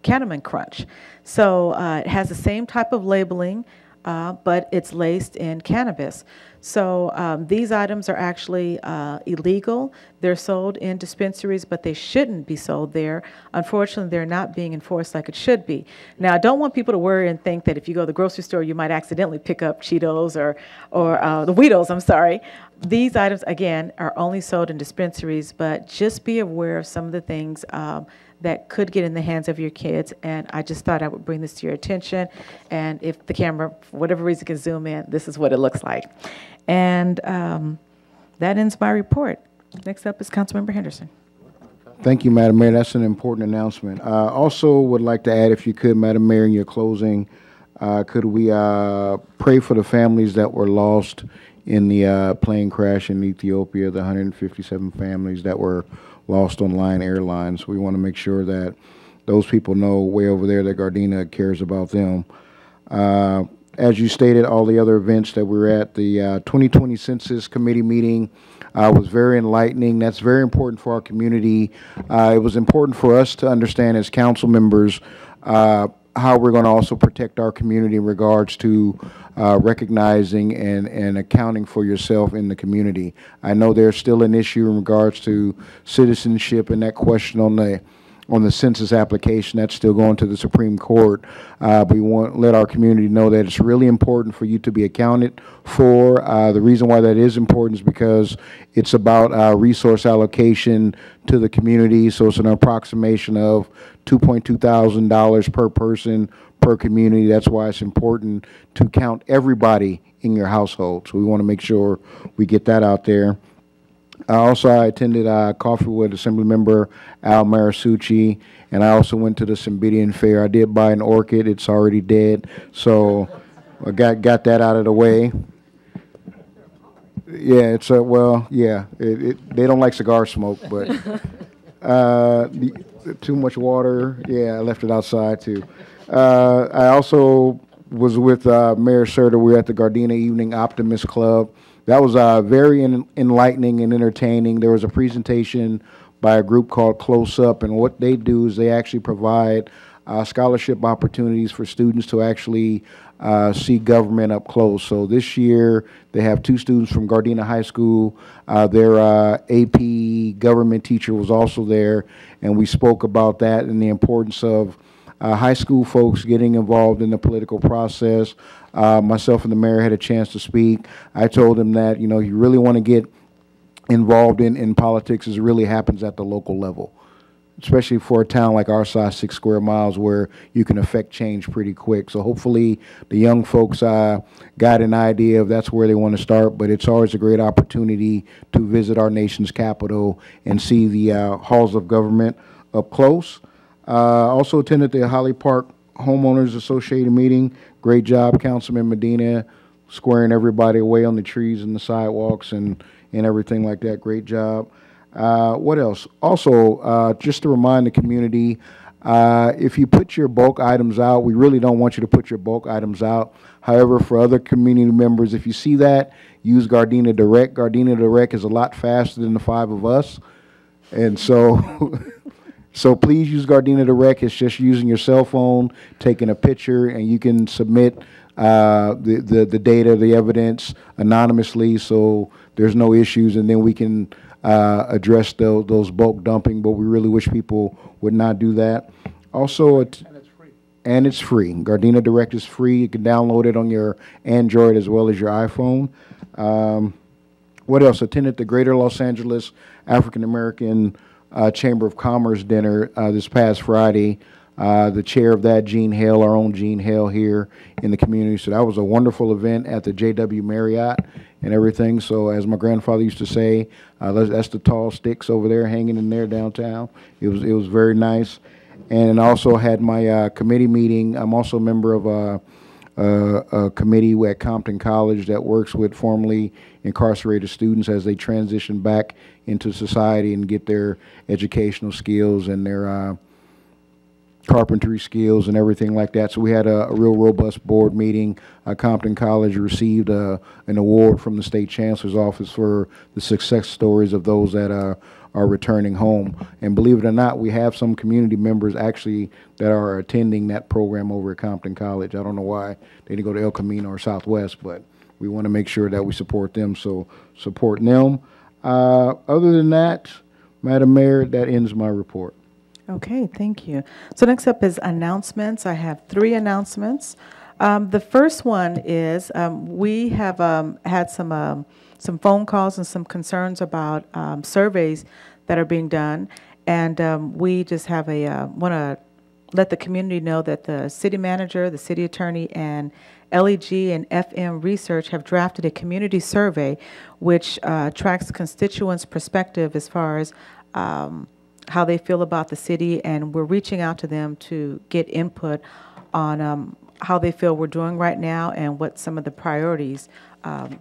Cinnamon Crunch. So it has the same type of labeling, but it's laced in cannabis. So these items are actually illegal. They're sold in dispensaries, but they shouldn't be sold there. Unfortunately, they're not being enforced like it should be. Now, I don't want people to worry and think that if you go to the grocery store, you might accidentally pick up Cheetos or the Weedos, I'm sorry. These items, again, are only sold in dispensaries, but just be aware of some of the things that could get in the hands of your kids, and I just thought I would bring this to your attention. And if the camera, for whatever reason, can zoom in, this is what it looks like. And that ends my report. Next up is Councilmember Henderson. Thank you, Madam Mayor. That's an important announcement. Also would like to add, if you could, Madam Mayor, in your closing, could we pray for the families that were lost in the plane crash in Ethiopia, the 157 families that were lost on Lion Airlines. We want to make sure that those people know way over there that Gardena cares about them. As you stated, all the other events that we were at, the 2020 Census Committee meeting was very enlightening. That's very important for our community. It was important for us to understand as council members how we're going to also protect our community in regards to recognizing and accounting for yourself in the community. I know there's still an issue in regards to citizenship and that question on the census application that's still going to the Supreme Court. We want to let our community know that it's really important for you to be accounted for. The reason why that is important is because it's about resource allocation to the community. So it's an approximation of $2.2 thousand per person per community. That's why it's important to count everybody in your household. So we want to make sure we get that out there. Also, I attended coffee with Assemblymember Al Marisucci, and I also went to the Cymbidian Fair. I did buy an orchid. It's already dead, so I got that out of the way. Yeah, it's a, well, yeah, they don't like cigar smoke, but too much water. Yeah, I left it outside too. I also was with Mayor Serta. We were at the Gardena Evening Optimist Club. That was very enlightening and entertaining. There was a presentation by a group called Close Up, and what they do is they actually provide scholarship opportunities for students to actually see government up close. So this year, they have 2 students from Gardena High School. Their AP government teacher was also there, and we spoke about that and the importance of high school folks getting involved in the political process. Myself and the mayor had a chance to speak. I told him that, you know, you really want to get involved in politics, as it really happens at the local level, especially for a town like our size, 6 square miles, where you can affect change pretty quick. So hopefully the young folks got an idea if that's where they want to start, but it's always a great opportunity to visit our nation's capital and see the halls of government up close. Also attended the Holly Park Homeowners Association meeting. Great job, Councilman Medina, squaring everybody away on the trees and the sidewalks and everything like that. Great job. What else? Also, just to remind the community, if you put your bulk items out, we really don't want you to put your bulk items out. However, for other community members, if you see that, use Gardena Direct. Gardena Direct is a lot faster than the 5 of us. And so, so please use Gardena Direct. It's just using your cell phone, taking a picture, and you can submit the data, the evidence anonymously, so there's no issues, and then we can address those bulk dumping, but we really wish people would not do that. Also, and it's free. Gardena Direct is free. You can download it on your Android as well as your iPhone. What else? Attended the Greater Los Angeles African American Chamber of Commerce dinner this past Friday. The chair of that, Gene Hale, our own Gene Hale here in the community. So that was a wonderful event at the JW Marriott and everything. So as my grandfather used to say, that's the tall sticks over there hanging in there downtown. It was very nice. And also had my committee meeting. I'm also a member of a committee at Compton College that works with formerly incarcerated students as they transition back into society and get their educational skills and their carpentry skills and everything like that. So we had a real robust board meeting. Compton College received an award from the State Chancellor's Office for the success stories of those that are returning home. And believe it or not, we have some community members actually that are attending that program over at Compton College. I don't know why they didn't go to El Camino or Southwest, but we want to make sure that we support them, so support them. Other than that, Madam Mayor, that ends my report. Okay, thank you. So next up is announcements. I have 3 announcements. The first one is we have had some phone calls and some concerns about surveys that are being done, and we just have want to let the community know that the city manager, the city attorney, and LEG and FM Research have drafted a community survey which tracks constituents' perspective as far as how they feel about the city, and we're reaching out to them to get input on how they feel we're doing right now and what some of the priorities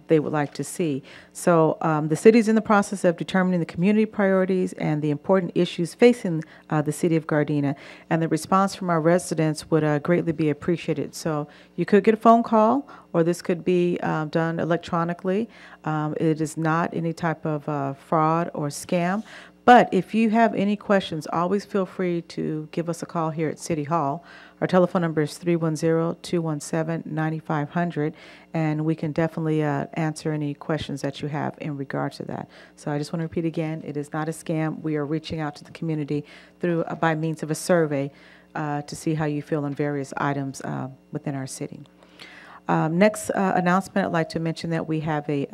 they would like to see. So the city's in the process of determining the community priorities and the important issues facing the city of Gardena, and the response from our residents would greatly be appreciated. So you could get a phone call, or this could be done electronically. It is not any type of fraud or scam. But if you have any questions, always feel free to give us a call here at City Hall. Our telephone number is 310-217-9500, and we can definitely answer any questions that you have in regard to that. So I just want to repeat again, it is not a scam. We are reaching out to the community through by means of a survey to see how you feel on various items within our city. Next announcement, I'd like to mention that we have a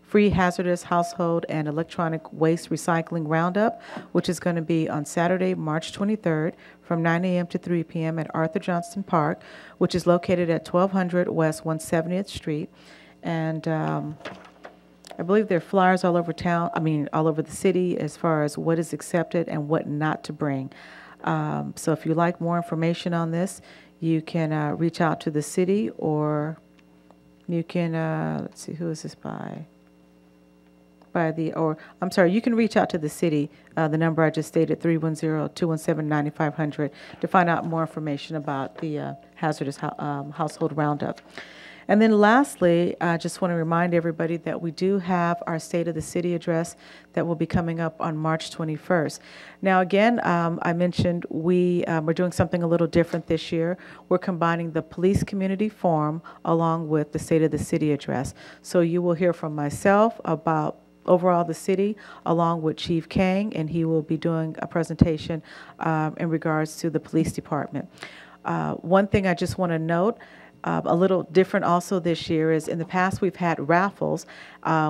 free hazardous household and electronic waste recycling roundup, which is going to be on Saturday, March 23rd from 9 a.m. to 3 p.m. at Arthur Johnston Park, which is located at 1200 West 170th Street. And I believe there are flyers all over town, all over the city as far as what is accepted and what not to bring. So if you'd like more information on this, you can reach out to the city, or you can, let's see, who is this by? by the, or, I'm sorry, you can reach out to the city, the number I just stated, 310-217-9500, to find out more information about the hazardous household roundup. And then lastly, I just want to remind everybody that we do have our State of the City address that will be coming up on March 21st. Now, again, I mentioned we're doing something a little different this year. We're combining the police community forum along with the State of the City address. So you will hear from myself about overall the city, along with Chief Kang, and he will be doing a presentation in regards to the police department. One thing I just want to note, a little different also this year is in the past we've had raffles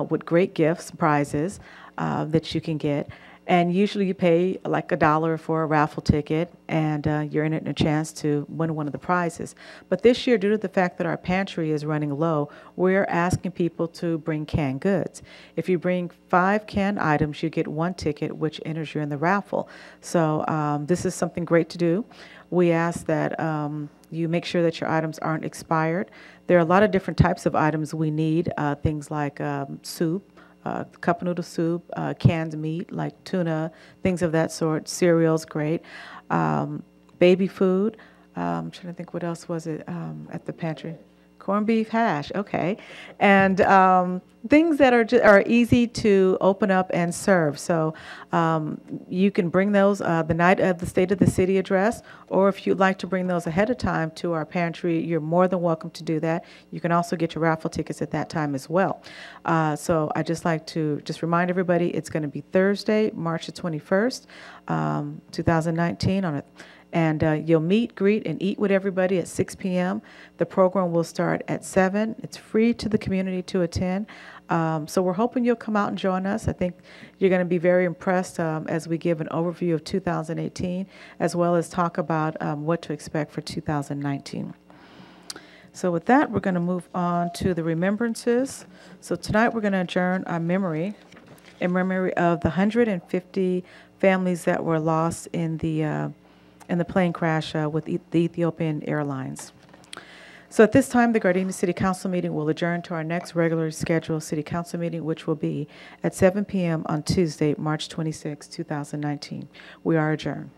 with great gifts, prizes that you can get. And usually you pay like $1 for a raffle ticket and you're in it in a chance to win one of the prizes. But this year, due to the fact that our pantry is running low, we're asking people to bring canned goods. If you bring 5 canned items, you get 1 ticket, which enters you in the raffle. So this is something great to do. We ask that you make sure that your items aren't expired. There are a lot of different types of items we need, things like soup, cup noodle soup, canned meat like tuna, things of that sort, cereals, great, baby food. I'm trying to think what else was it at the pantry. Corned beef hash, okay. And things that are easy to open up and serve. So you can bring those the night of the State of the City address, or if you'd like to bring those ahead of time to our pantry, you're more than welcome to do that. You can also get your raffle tickets at that time as well. So I'd just like to just remind everybody, it's going to be Thursday, March the 21st, 2019 on a and you'll meet, greet, and eat with everybody at 6 p.m. The program will start at 7. It's free to the community to attend. So we're hoping you'll come out and join us. I think you're going to be very impressed as we give an overview of 2018, as well as talk about what to expect for 2019. So with that, we're going to move on to the remembrances. So tonight we're going to adjourn our memory in memory of the 150 families that were lost in the plane crash with the Ethiopian Airlines. So at this time, the Gardena City Council meeting will adjourn to our next regularly scheduled City Council meeting, which will be at 7 p.m. on Tuesday, March 26, 2019. We are adjourned.